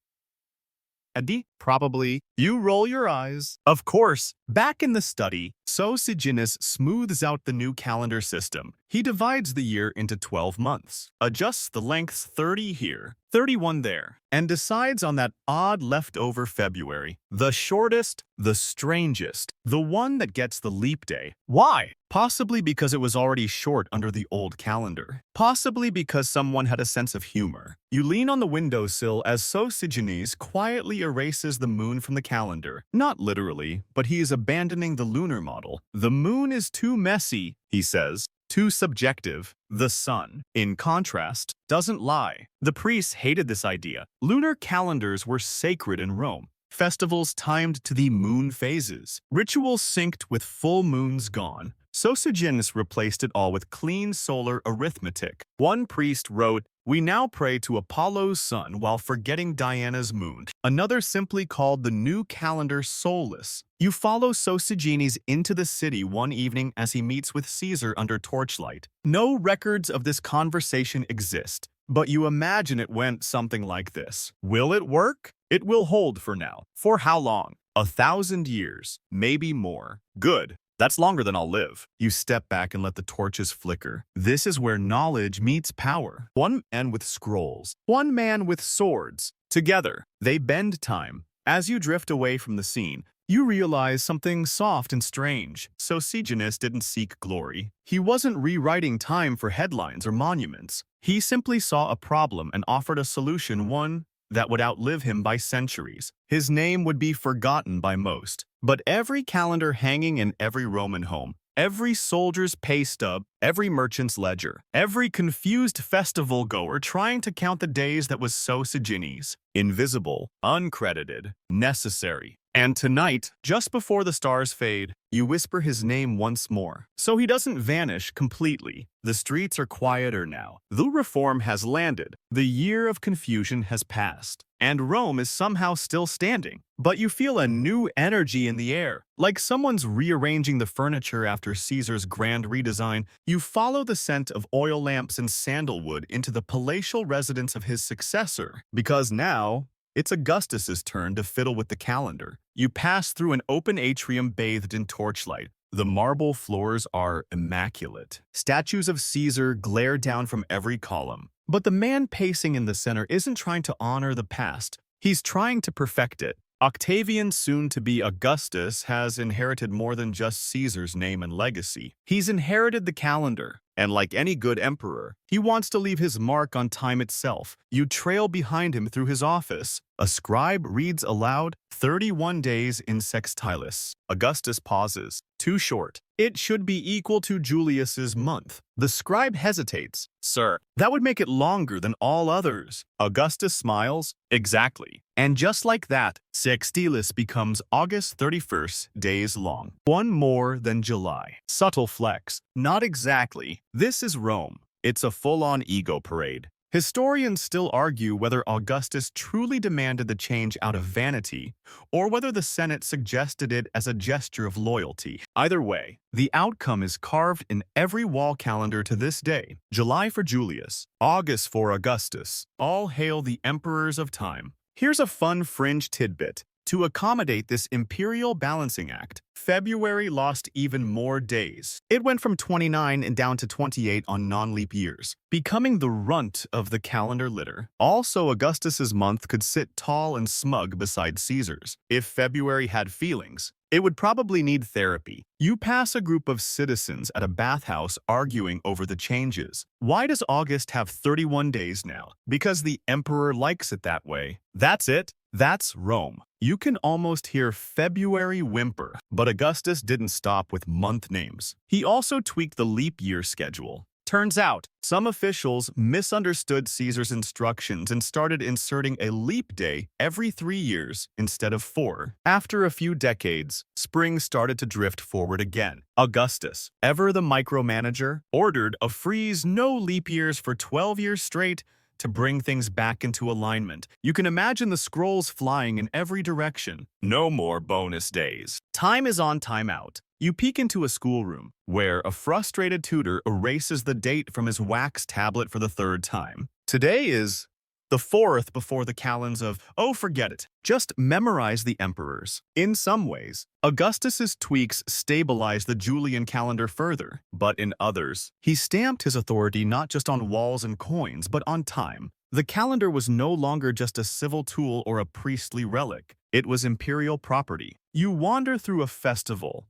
[SPEAKER 1] Adi? Probably. You roll your eyes. Of course, back in the study, Sosigenes smooths out the new calendar system. He divides the year into 12 months, adjusts the lengths 30 here, 31 there, and decides on that odd leftover February. The shortest, the strangest, the one that gets the leap day. Why? Possibly because it was already short under the old calendar. Possibly because someone had a sense of humor. You lean on the windowsill as Sosigenes quietly erases the moon from the calendar. Not literally, but he is abandoning the lunar model. The moon is too messy, he says. Too subjective. The sun, in contrast, doesn't lie. The priests hated this idea. Lunar calendars were sacred in Rome. Festivals timed to the moon phases. Rituals synced with full moons gone. Sosigenes replaced it all with clean solar arithmetic. One priest wrote, "We now pray to Apollo's sun while forgetting Diana's moon." Another simply called the new calendar soulless. You follow Sosigenes into the city one evening as he meets with Caesar under torchlight. No records of this conversation exist, but you imagine it went something like this. Will it work? It will hold for now. For how long? 1,000 years, maybe more. Good. That's longer than I'll live. You step back and let the torches flicker. This is where knowledge meets power. One man with scrolls, one man with swords. Together, they bend time. As you drift away from the scene, you realize something soft and strange. Sosigenes didn't seek glory. He wasn't rewriting time for headlines or monuments. He simply saw a problem and offered a solution, one that would outlive him by centuries. His name would be forgotten by most. But every calendar hanging in every Roman home, every soldier's pay stub, every merchant's ledger, every confused festival goer trying to count the days that was Sosigenes. Invisible, uncredited, necessary. And tonight, just before the stars fade, you whisper his name once more. So he doesn't vanish completely. The streets are quieter now. The reform has landed. The year of confusion has passed. And Rome is somehow still standing. But you feel a new energy in the air. Like someone's rearranging the furniture after Caesar's grand redesign, you follow the scent of oil lamps and sandalwood into the palatial residence of his successor. Because now, it's Augustus's turn to fiddle with the calendar. You pass through an open atrium bathed in torchlight. The marble floors are immaculate. Statues of Caesar glare down from every column. But the man pacing in the center isn't trying to honor the past. He's trying to perfect it. Octavian, soon to be Augustus, has inherited more than just Caesar's name and legacy. He's inherited the calendar. And like any good emperor, he wants to leave his mark on time itself. You trail behind him through his office. A scribe reads aloud, 31 days in sextilis. Augustus pauses. Too short. It should be equal to Julius's month. The scribe hesitates. Sir, that would make it longer than all others. Augustus smiles. Exactly. And just like that, sextilis becomes August 31st days long. One more than July. Subtle flex. Not exactly. This is Rome. It's a full-on ego parade. Historians still argue whether Augustus truly demanded the change out of vanity, or whether the Senate suggested it as a gesture of loyalty. Either way, the outcome is carved in every wall calendar to this day. July for Julius, August for Augustus. All hail the emperors of time. Here's a fun fringe tidbit. To accommodate this imperial balancing act, February lost even more days. It went from 29 and down to 28 on non-leap years, becoming the runt of the calendar litter. Also, Augustus's month could sit tall and smug beside Caesar's. If February had feelings, it would probably need therapy. You pass a group of citizens at a bathhouse arguing over the changes. Why does August have 31 days now? Because the emperor likes it that way. That's it. That's Rome. You can almost hear February whimper, but Augustus didn't stop with month names. He also tweaked the leap year schedule. Turns out, some officials misunderstood Caesar's instructions and started inserting a leap day every 3 years instead of 4. After a few decades, spring started to drift forward again. Augustus, ever the micromanager, ordered a freeze no leap years for 12 years straight to bring things back into alignment. You can imagine the scrolls flying in every direction. No more bonus days. Time is on timeout. You peek into a schoolroom, where a frustrated tutor erases the date from his wax tablet for the 3rd time. Today is the 4th before the calends of, oh, forget it. Just memorize the emperors. In some ways, Augustus's tweaks stabilized the Julian calendar further, but in others, he stamped his authority not just on walls and coins, but on time. The calendar was no longer just a civil tool or a priestly relic. It was imperial property. You wander through a festival.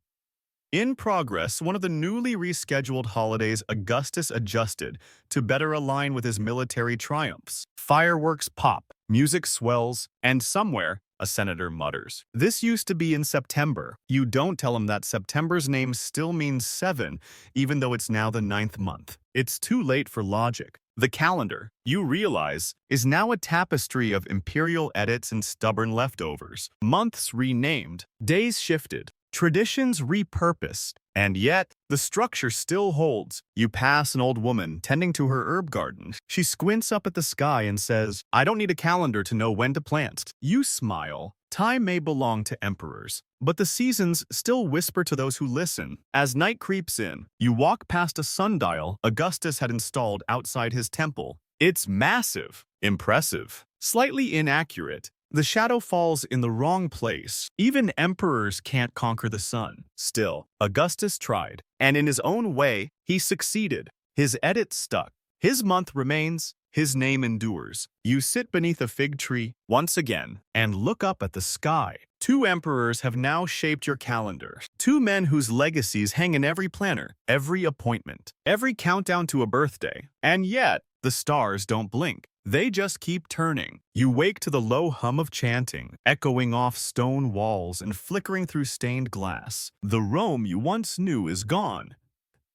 [SPEAKER 1] In progress, one of the newly rescheduled holidays Augustus adjusted to better align with his military triumphs. Fireworks pop, music swells, and somewhere, a senator mutters. This used to be in September. You don't tell him that September's name still means 7, even though it's now the 9th month. It's too late for logic. The calendar, you realize, is now a tapestry of imperial edits and stubborn leftovers. Months renamed, days shifted, traditions repurposed, and yet the structure still holds. You pass an old woman tending to her herb garden. She squints up at the sky and says, "I don't need a calendar to know when to plant." You smile. Time may belong to emperors, but the seasons still whisper to those who listen. As night creeps in, you walk past a sundial Augustus had installed outside his temple. It's massive, impressive, slightly inaccurate. The shadow falls in the wrong place. Even emperors can't conquer the sun. Still, Augustus tried, and in his own way, he succeeded. His edit stuck. His month remains. His name endures. You sit beneath a fig tree once again and look up at the sky. 2 emperors have now shaped your calendar. 2 men whose legacies hang in every planner, every appointment, every countdown to a birthday. And yet, the stars don't blink. They just keep turning. You wake to the low hum of chanting, echoing off stone walls and flickering through stained glass. The Rome you once knew is gone.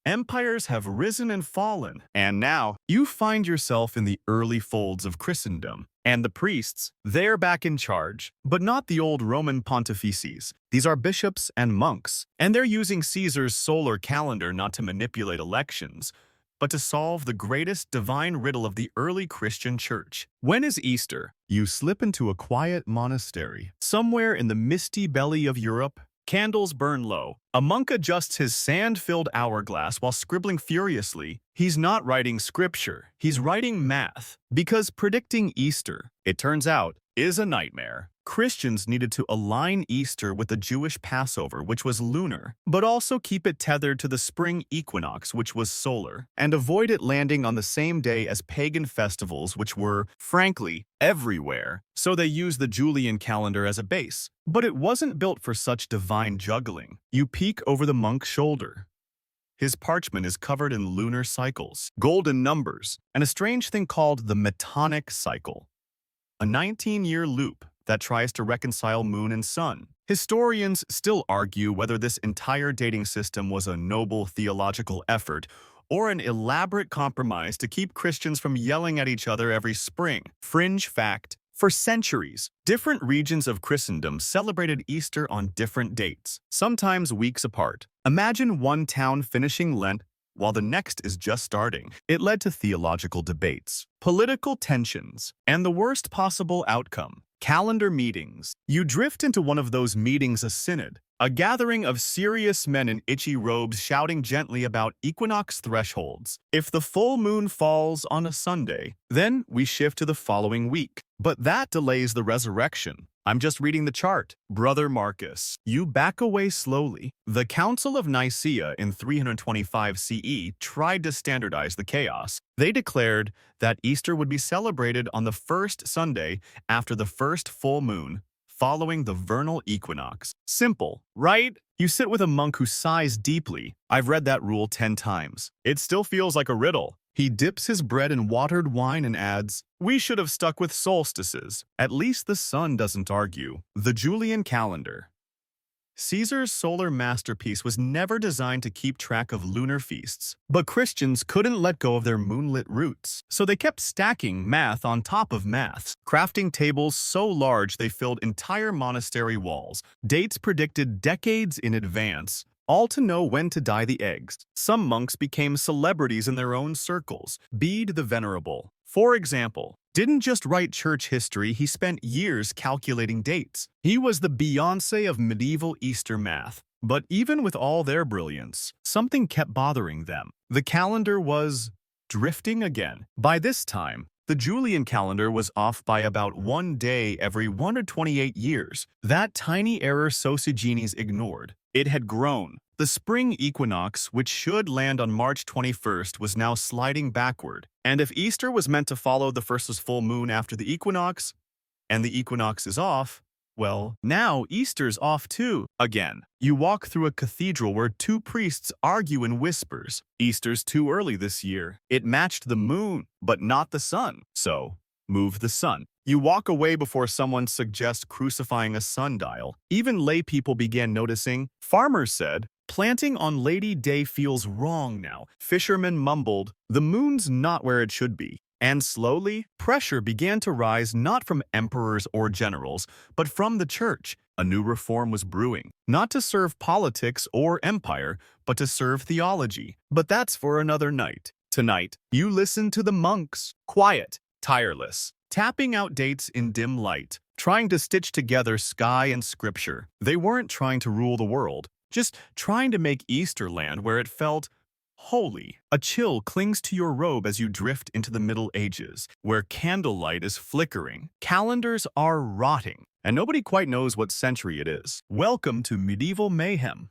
[SPEAKER 1] Empires have risen and fallen, and now you find yourself in the early folds of Christendom. And the priests, they're back in charge, but not the old Roman pontifices. These are bishops and monks, and they're using Caesar's solar calendar not to manipulate elections, but to solve the greatest divine riddle of the early Christian church. When is Easter? You slip into a quiet monastery. Somewhere in the misty belly of Europe, candles burn low. A monk adjusts his sand-filled hourglass while scribbling furiously. He's not writing scripture, he's writing math. Because predicting Easter, it turns out, is a nightmare. Christians needed to align Easter with the Jewish Passover, which was lunar, but also keep it tethered to the spring equinox, which was solar, and avoid it landing on the same day as pagan festivals, which were, frankly, everywhere. So they used the Julian calendar as a base. But it wasn't built for such divine juggling. You peek over the monk's shoulder. His parchment is covered in lunar cycles, golden numbers, and a strange thing called the Metonic cycle, a 19-year loop that tries to reconcile moon and sun. Historians still argue whether this entire dating system was a noble theological effort or an elaborate compromise to keep Christians from yelling at each other every spring. Fringe fact: for centuries, different regions of Christendom celebrated Easter on different dates, sometimes weeks apart. Imagine one town finishing Lent while the next is just starting. It led to theological debates, political tensions, and the worst possible outcome: calendar meetings. You drift into one of those meetings, a synod, a gathering of serious men in itchy robes shouting gently about equinox thresholds. If the full moon falls on a Sunday, then we shift to the following week. But that delays the resurrection. I'm just reading the chart. Brother Marcus, you back away slowly. The Council of Nicaea in 325 CE tried to standardize the chaos. They declared that Easter would be celebrated on the first Sunday after the first full moon, following the vernal equinox. Simple, right? You sit with a monk who sighs deeply. I've read that rule 10 times. It still feels like a riddle. He dips his bread in watered wine and adds, "We should have stuck with solstices. At least the sun doesn't argue." The Julian calendar. Caesar's solar masterpiece was never designed to keep track of lunar feasts. But Christians couldn't let go of their moonlit roots, so they kept stacking math on top of maths, crafting tables so large they filled entire monastery walls, dates predicted decades in advance, all to know when to dye the eggs. Some monks became celebrities in their own circles. Bede the Venerable, for example, didn't just write church history, he spent years calculating dates. He was the Beyoncé of medieval Easter math. But even with all their brilliance, something kept bothering them. The calendar was drifting again. By this time, the Julian calendar was off by about 1 day every 128 years. That tiny error Sosigenes ignored. It had grown. The spring equinox, which should land on March 21st, was now sliding backward. And if Easter was meant to follow the first full moon after the equinox, and the equinox is off, well, now Easter's off too. Again, you walk through a cathedral where two priests argue in whispers. Easter's too early this year. It matched the moon, but not the sun. So, move the sun. You walk away before someone suggests crucifying a sundial. Even lay people began noticing. Farmers said, planting on Lady Day feels wrong now. Fishermen mumbled, the moon's not where it should be. And slowly, pressure began to rise not from emperors or generals, but from the church. A new reform was brewing, not to serve politics or empire, but to serve theology. But that's for another night. Tonight, you listen to the monks, quiet, tireless, tapping out dates in dim light, trying to stitch together sky and scripture. They weren't trying to rule the world, just trying to make Easter land where it felt holy. A chill clings to your robe as you drift into the Middle Ages, where candlelight is flickering, calendars are rotting, and nobody quite knows what century it is. Welcome to medieval mayhem.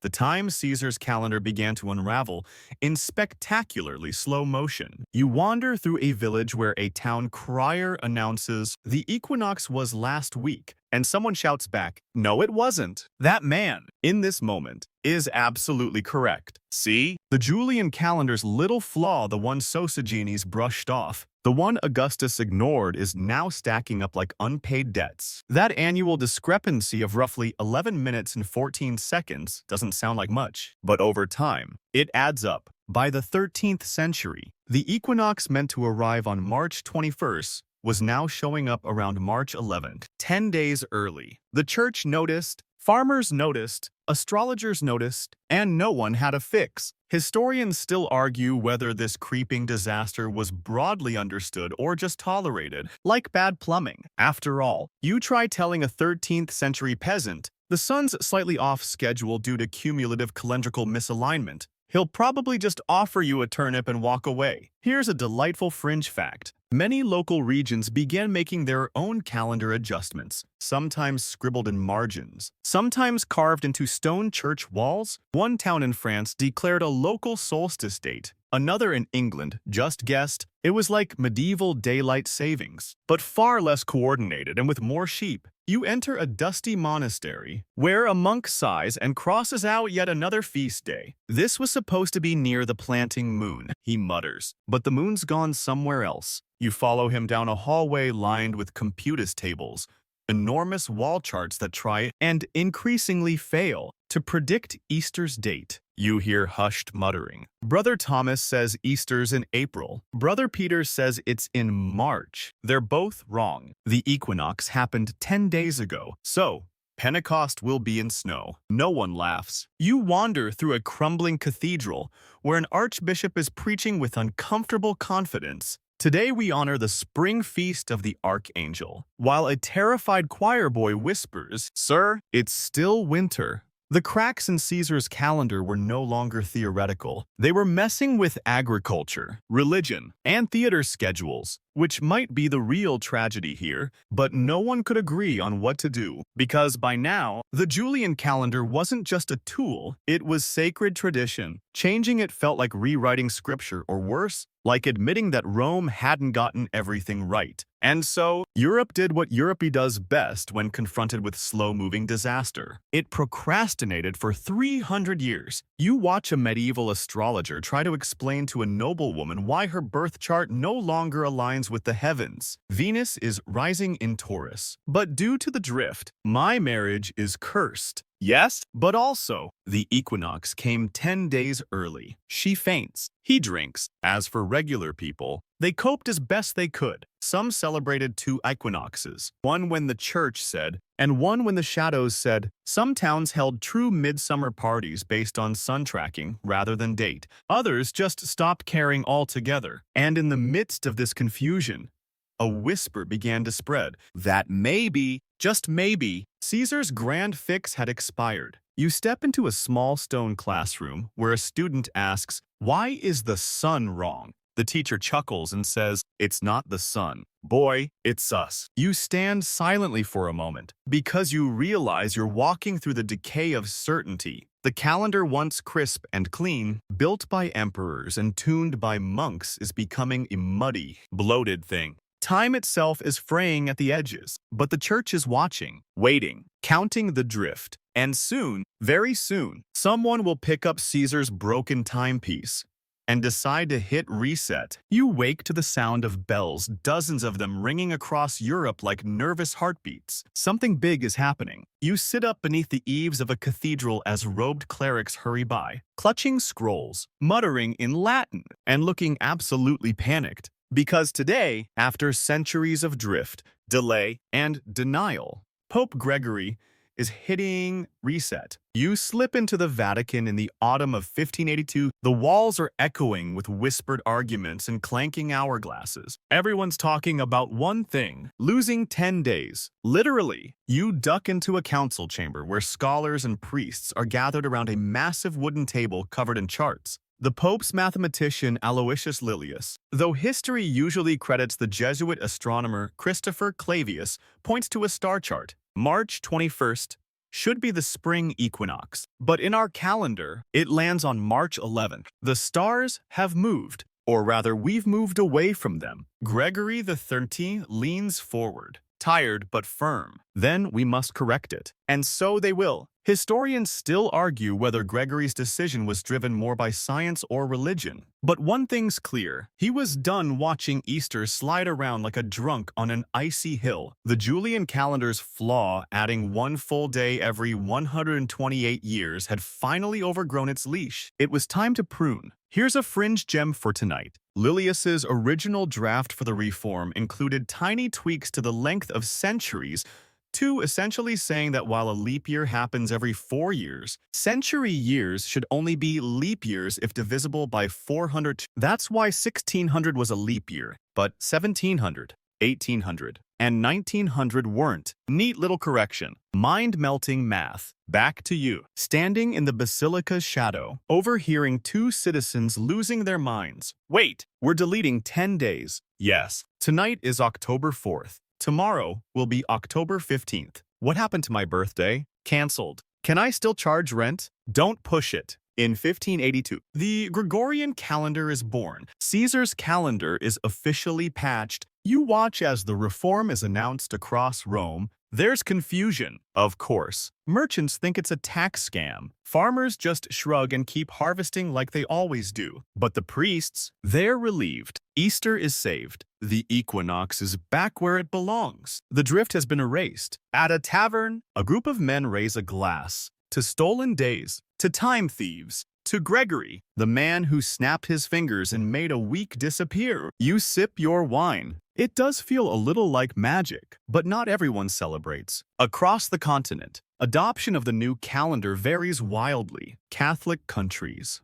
[SPEAKER 1] The time Caesar's calendar began to unravel in spectacularly slow motion. You wander through a village where a town crier announces, the equinox was last week, and someone shouts back, no it wasn't. That man, in this moment, is absolutely correct. See? The Julian calendar's little flaw, the one Sosigenes brushed off, the one Augustus ignored, is now stacking up like unpaid debts. That annual discrepancy of roughly 11 minutes and 14 seconds doesn't sound like much, but over time, it adds up. By the 13th century, the equinox meant to arrive on March 21st was now showing up around March 11th, 10 days early. The church noticed, farmers noticed, astrologers noticed, and no one had a fix. Historians still argue whether this creeping disaster was broadly understood or just tolerated, like bad plumbing. After all, you try telling a 13th century peasant the sun's slightly off schedule due to cumulative calendrical misalignment. He'll probably just offer you a turnip and walk away. Here's a delightful fringe fact. Many local regions began making their own calendar adjustments, sometimes scribbled in margins, sometimes carved into stone church walls. One town in France declared a local solstice date. Another in England just guessed. It was like medieval daylight savings, but far less coordinated and with more sheep. You enter a dusty monastery, where a monk sighs and crosses out yet another feast day. This was supposed to be near the planting moon, he mutters, but the moon's gone somewhere else. You follow him down a hallway lined with computus tables, enormous wall charts that try and increasingly fail to predict Easter's date. You hear hushed muttering. Brother Thomas says Easter's in April. Brother Peter says it's in March. They're both wrong. The equinox happened 10 days ago, so Pentecost will be in snow. No one laughs. You wander through a crumbling cathedral where an archbishop is preaching with uncomfortable confidence. Today we honor the spring feast of the Archangel, while a terrified choir boy whispers, "Sir, it's still winter." The cracks in Caesar's calendar were no longer theoretical. They were messing with agriculture, religion, and theater schedules, which might be the real tragedy here, but no one could agree on what to do. Because by now, the Julian calendar wasn't just a tool, it was sacred tradition. Changing it felt like rewriting scripture, or worse, like admitting that Rome hadn't gotten everything right. And so, Europe did what Europe does best when confronted with slow-moving disaster. It procrastinated for 300 years. You watch a medieval astrologer try to explain to a noblewoman why her birth chart no longer aligns with the heavens. Venus is rising in Taurus. But due to the drift, my marriage is cursed. Yes, but also, the equinox came 10 days early. She faints. He drinks. As for regular people, they coped as best they could. Some celebrated 2 equinoxes, one when the church said, and one when the shadows said. Some towns held true midsummer parties based on sun tracking rather than date. Others just stopped caring altogether. And in the midst of this confusion, a whisper began to spread that maybe, just maybe, Caesar's grand fix had expired. You step into a small stone classroom where a student asks, "Why is the sun wrong?" The teacher chuckles and says, "It's not the sun. Boy, it's us." You stand silently for a moment because you realize you're walking through the decay of certainty. The calendar, once crisp and clean, built by emperors and tuned by monks, is becoming a muddy, bloated thing. Time itself is fraying at the edges, but the church is watching, waiting, counting the drift. And soon, very soon, someone will pick up Caesar's broken timepiece and decide to hit reset. You wake to the sound of bells, dozens of them ringing across Europe like nervous heartbeats. Something big is happening. You sit up beneath the eaves of a cathedral as robed clerics hurry by, clutching scrolls, muttering in Latin, and looking absolutely panicked. Because today, after centuries of drift, delay, and denial, Pope Gregory is hitting reset. You slip into the Vatican in the autumn of 1582. The walls are echoing with whispered arguments and clanking hourglasses. Everyone's talking about one thing: losing 10 days. Literally, you duck into a council chamber where scholars and priests are gathered around a massive wooden table covered in charts. The Pope's mathematician Aloysius Lilius, though history usually credits the Jesuit astronomer Christopher Clavius, points to a star chart. March 21st should be the spring equinox, but in our calendar, it lands on March 11th. The stars have moved, or rather, we've moved away from them. Gregory XIII leans forward, tired but firm. Then we must correct it. And so they will. Historians still argue whether Gregory's decision was driven more by science or religion. But one thing's clear: he was done watching Easter slide around like a drunk on an icy hill. The Julian calendar's flaw, adding 1 full day every 128 years, had finally overgrown its leash. It was time to prune. Here's a fringe gem for tonight. Lilius's original draft for the reform included tiny tweaks to the length of centuries, to essentially saying that while a leap year happens every 4 years, century years should only be leap years if divisible by 400. That's why 1600 was a leap year, but 1700, 1800, and 1900 weren't. Neat little correction. Mind-melting math. Back to you. Standing in the basilica's shadow, overhearing 2 citizens losing their minds. Wait, we're deleting 10 days. Yes, tonight is October 4th. Tomorrow will be October 15th. What happened to my birthday? Cancelled. Can I still charge rent? Don't push it. In 1582, the Gregorian calendar is born. Caesar's calendar is officially patched. You watch as the reform is announced across Rome. There's confusion, of course. Merchants think it's a tax scam. Farmers just shrug and keep harvesting like they always do. But the priests, they're relieved. Easter is saved. The equinox is back where it belongs. The drift has been erased. At a tavern, a group of men raise a glass to stolen days, to time thieves, to Gregory, the man who snapped his fingers and made a week disappear. You sip your wine. It does feel a little like magic, but not everyone celebrates. Across the continent, adoption of the new calendar varies wildly. Catholic countries: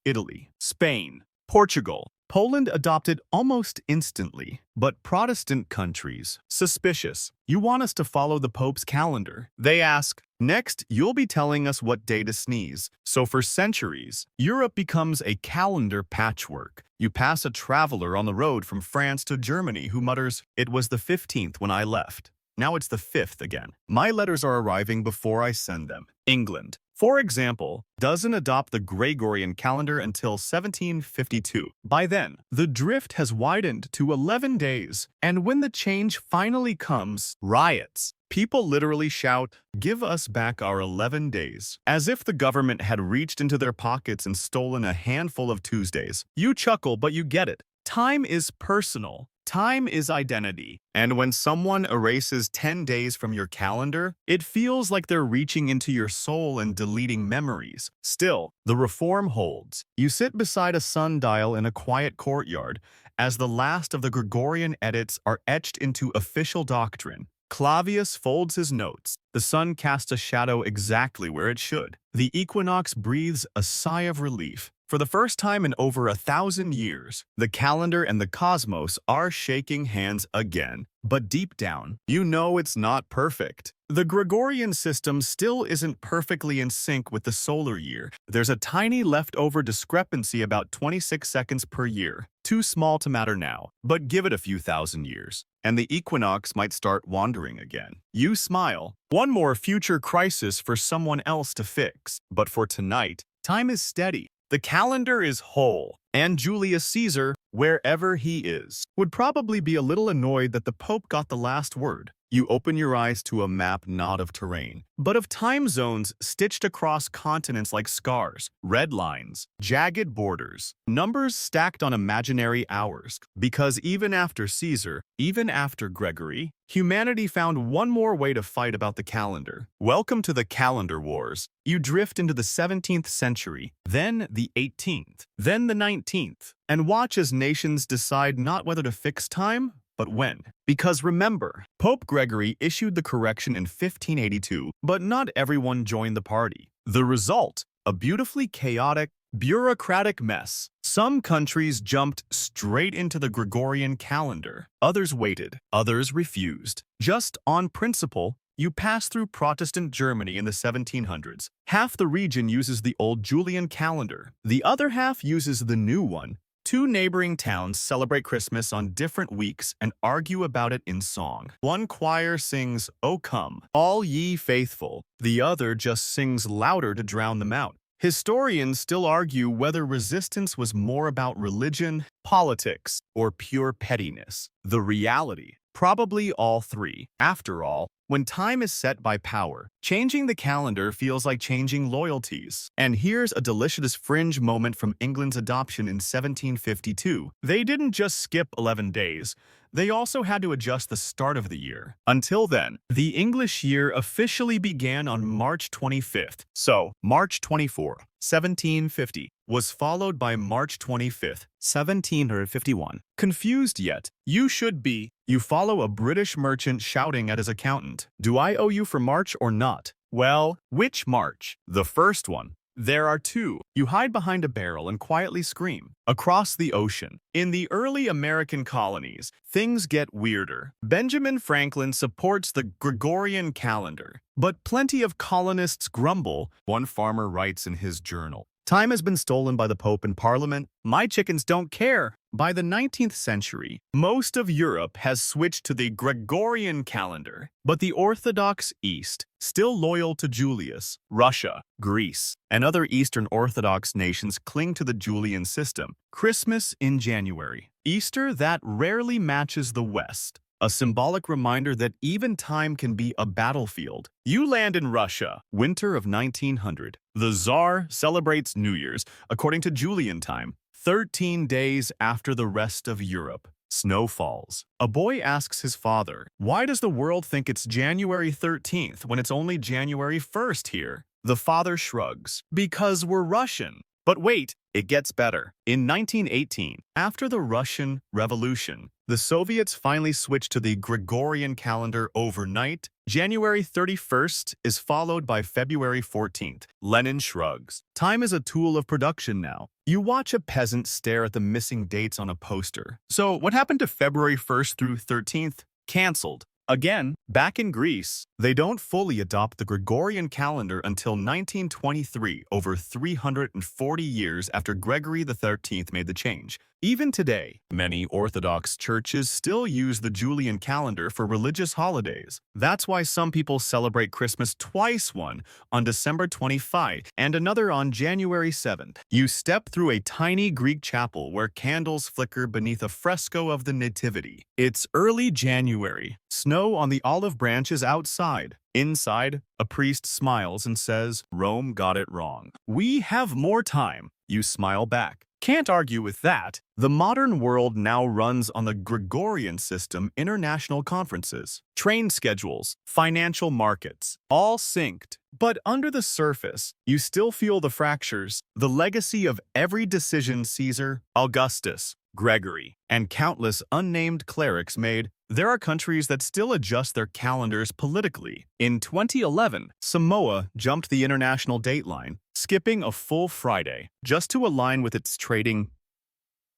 [SPEAKER 1] Italy, Spain, Portugal, Poland adopted almost instantly, but Protestant countries, suspicious. You want us to follow the Pope's calendar. They ask, next, you'll be telling us what day to sneeze. So for centuries, Europe becomes a calendar patchwork. You pass a traveler on the road from France to Germany who mutters, "It was the 15th when I left. Now it's the 5th again. My letters are arriving before I send them." England, for example, doesn't adopt the Gregorian calendar until 1752. By then, the drift has widened to 11 days, and when the change finally comes, riots. People literally shout, "Give us back our 11 days," as if the government had reached into their pockets and stolen a handful of Tuesdays. You chuckle, but you get it. Time is personal. Time is identity. And when someone erases 10 days from your calendar, it feels like they're reaching into your soul and deleting memories. Still, the reform holds. You sit beside a sundial in a quiet courtyard as the last of the Gregorian edits are etched into official doctrine. Clavius folds his notes. The sun casts a shadow exactly where it should. The equinox breathes a sigh of relief. For the first time in over 1,000 years, the calendar and the cosmos are shaking hands again. But deep down, you know it's not perfect. The Gregorian system still isn't perfectly in sync with the solar year. There's a tiny leftover discrepancy about 26 seconds per year. Too small to matter now, but give it a few thousand years, and the equinox might start wandering again. You smile. One more future crisis for someone else to fix. But for tonight, time is steady. The calendar is whole, and Julius Caesar, wherever he is, would probably be a little annoyed that the Pope got the last word. You open your eyes to a map not of terrain, but of time zones stitched across continents like scars, red lines, jagged borders, numbers stacked on imaginary hours. Because even after Caesar, even after Gregory, humanity found one more way to fight about the calendar. Welcome to the calendar wars. You drift into the 17th century, then the 18th, then the 19th, and watch as nations decide not whether to fix time, but when. Because remember, Pope Gregory issued the correction in 1582, but not everyone joined the party. The result, a beautifully chaotic, bureaucratic mess. Some countries jumped straight into the Gregorian calendar. Others waited. Others refused. Just on principle, you pass through Protestant Germany in the 1700s. Half the region uses the old Julian calendar. The other half uses the new one. Two neighboring towns celebrate Christmas on different weeks and argue about it in song. One choir sings, "O come, all ye faithful." The other just sings louder to drown them out. Historians still argue whether resistance was more about religion, politics, or pure pettiness. The reality, probably all three. After all, when time is set by power, changing the calendar feels like changing loyalties. And here's a delicious fringe moment from England's adoption in 1752. They didn't just skip 11 days. They also had to adjust the start of the year. Until then, the English year officially began on March 25th. So, March 24, 1750, was followed by March 25th, 1751. Confused yet? You should be. You follow a British merchant shouting at his accountant, "Do I owe you for March or not?" Well, which March? The first one. There are two. You hide behind a barrel and quietly scream. Across the ocean. In the early American colonies, things get weirder. Benjamin Franklin supports the Gregorian calendar, but plenty of colonists grumble, one farmer writes in his journal. Time has been stolen by the Pope and Parliament. My chickens don't care. By the 19th century, most of Europe has switched to the Gregorian calendar, but the Orthodox East, still loyal to Julius, Russia, Greece, and other Eastern Orthodox nations cling to the Julian system. Christmas in January. Easter that rarely matches the West. A symbolic reminder that even time can be a battlefield. You land in Russia, winter of 1900. The Tsar celebrates New Year's, according to Julian time, 13 days after the rest of Europe. Snow falls. A boy asks his father, "Why does the world think it's January 13th when it's only January 1st here?" The father shrugs, "Because we're Russian." But wait, it gets better. In 1918, after the Russian Revolution, the Soviets finally switched to the Gregorian calendar overnight. January 31st is followed by February 14th. Lenin shrugs. Time is a tool of production now. You watch a peasant stare at the missing dates on a poster. So what happened to February 1st through 13th? Cancelled. Again, back in Greece, they don't fully adopt the Gregorian calendar until 1923, over 340 years after Gregory XIII made the change. Even today, many Orthodox churches still use the Julian calendar for religious holidays. That's why some people celebrate Christmas twice, one on December 25 and another on January 7th. You step through a tiny Greek chapel where candles flicker beneath a fresco of the Nativity. It's early January, snow on the olive branches outside. Inside, a priest smiles and says, "Rome got it wrong. We have more time." You smile back. Can't argue with that. The modern world now runs on the Gregorian system, international conferences, train schedules, financial markets, all synced. But under the surface, you still feel the fractures, the legacy of every decision Caesar, Augustus, Gregory, and countless unnamed clerics made. There are countries that still adjust their calendars politically. In 2011, Samoa jumped the international dateline, skipping a full Friday just to align with its trading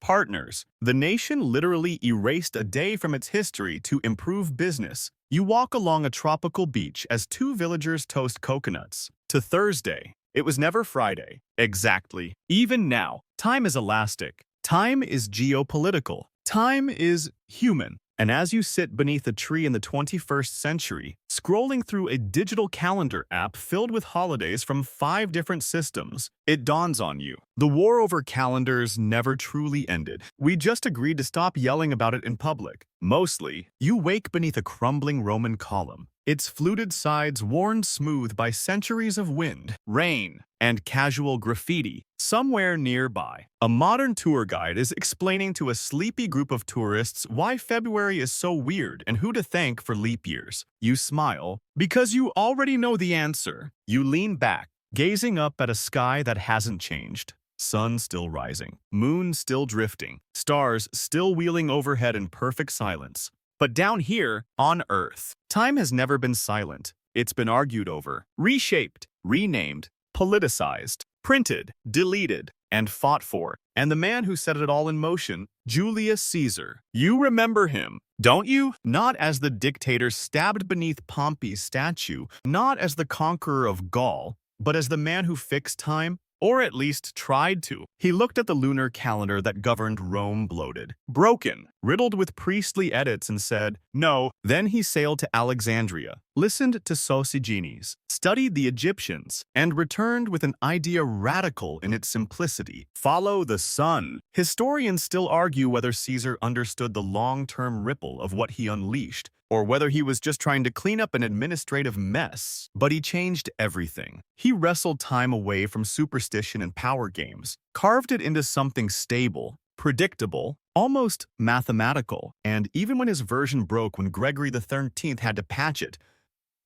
[SPEAKER 1] partners. The nation literally erased a day from its history to improve business. You walk along a tropical beach as two villagers toast coconuts. To Thursday, it was never Friday. Exactly. Even now, time is elastic. Time is geopolitical. Time is human. And as you sit beneath a tree in the 21st century, scrolling through a digital calendar app filled with holidays from 5 different systems, it dawns on you. The war over calendars never truly ended. We just agreed to stop yelling about it in public. Mostly, you wake beneath a crumbling Roman column, its fluted sides worn smooth by centuries of wind, rain, and casual graffiti. Somewhere nearby, a modern tour guide is explaining to a sleepy group of tourists why February is so weird and who to thank for leap years. You smile because you already know the answer. You lean back, gazing up at a sky that hasn't changed. Sun still rising, moon still drifting, stars still wheeling overhead in perfect silence. But down here, on Earth, time has never been silent. It's been argued over, reshaped, renamed, politicized, printed, deleted, and fought for. And the man who set it all in motion, Julius Caesar. You remember him, don't you? Not as the dictator stabbed beneath Pompey's statue, not as the conqueror of Gaul, but as the man who fixed time, or at least tried to. He looked at the lunar calendar that governed Rome bloated, broken, riddled with priestly edits and said, no. Then he sailed to Alexandria, listened to Sosigenes, studied the Egyptians, and returned with an idea radical in its simplicity. Follow the sun. Historians still argue whether Caesar understood the long-term ripple of what he unleashed, or whether he was just trying to clean up an administrative mess. But he changed everything. He wrestled time away from superstition and power games, carved it into something stable, predictable, almost mathematical, and even when his version broke when Gregory XIII had to patch it,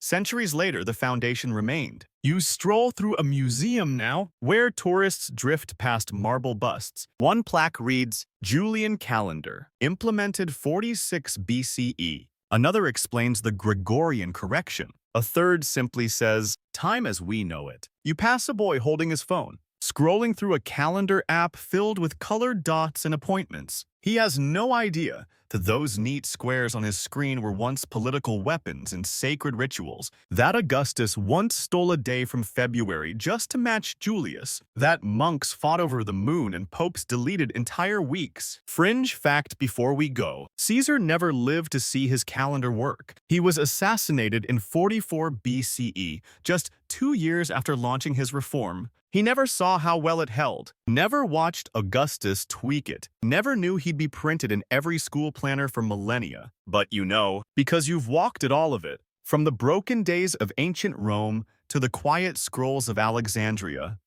[SPEAKER 1] centuries later the foundation remained. You stroll through a museum now, where tourists drift past marble busts. One plaque reads, Julian Calendar, implemented 46 BCE. Another explains the Gregorian correction. A third simply says, time as we know it. You pass a boy holding his phone, scrolling through a calendar app filled with colored dots and appointments. He has no idea that those neat squares on his screen were once political weapons and sacred rituals. That Augustus once stole a day from February just to match Julius. That monks fought over the moon and popes deleted entire weeks. Fringe fact before we go, Caesar never lived to see his calendar work. He was assassinated in 44 BCE, just 2 years after launching his reform. He never saw how well it held, never watched Augustus tweak it, never knew he'd be printed in every school planner for millennia. But you know, because you've walked at all of it, from the broken days of ancient Rome to the quiet scrolls of Alexandria,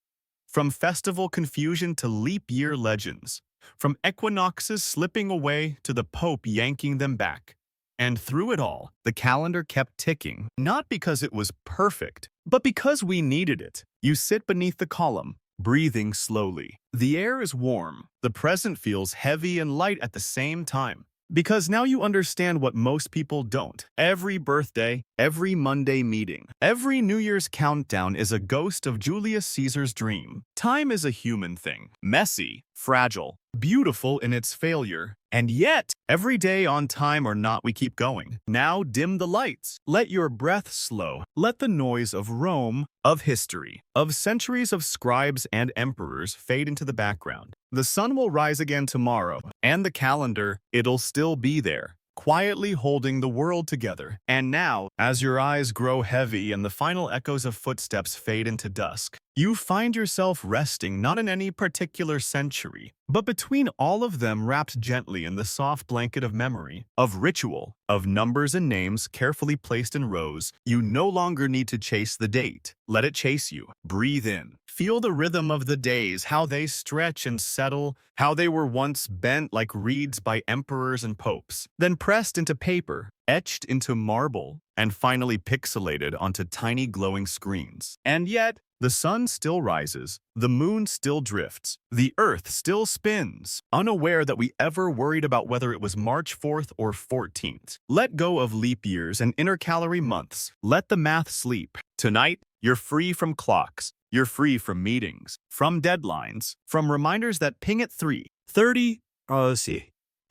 [SPEAKER 1] from festival confusion to leap year legends, from equinoxes slipping away to the Pope yanking them back. And through it all, the calendar kept ticking, not because it was perfect, but because we needed it. You sit beneath the column, breathing slowly. The air is warm. The present feels heavy and light at the same time. Because now you understand what most people don't. Every birthday, every Monday meeting, every New Year's countdown is a ghost of Julius Caesar's dream. Time is a human thing. Messy, fragile, beautiful in its failure. And yet, every day on time or not, we keep going. Now dim the lights. Let your breath slow. Let the noise of Rome, of history, of centuries of scribes and emperors fade into the background. The sun will rise again tomorrow, and the calendar, it'll still be there, quietly holding the world together. And now, as your eyes grow heavy and the final echoes of footsteps fade into dusk, you find yourself resting not in any particular century, but between all of them, wrapped gently in the soft blanket of memory, of ritual, of numbers and names carefully placed in rows. You no longer need to chase the date. Let it chase you. Breathe in. Feel the rhythm of the days, how they stretch and settle, how they were once bent like reeds by emperors and popes, then pressed into paper, etched into marble, and finally pixelated onto tiny glowing screens. And yet, the sun still rises, the moon still drifts, the earth still spins, unaware that we ever worried about whether it was March 4th or 14th. Let go of leap years and intercalary months. Let the math sleep. Tonight, you're free from clocks. You're free from meetings, from deadlines, from reminders that ping at 3:30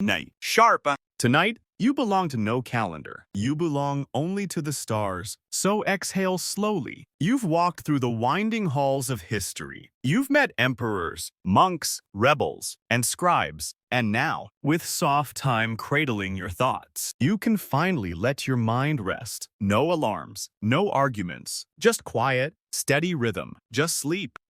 [SPEAKER 1] night sharp. Tonight, you belong to no calendar. You belong only to the stars. So exhale slowly. You've walked through the winding halls of history. You've met emperors, monks, rebels, and scribes. And now, with soft time cradling your thoughts, you can finally let your mind rest. No alarms, no arguments, just quiet, steady rhythm. Just sleep.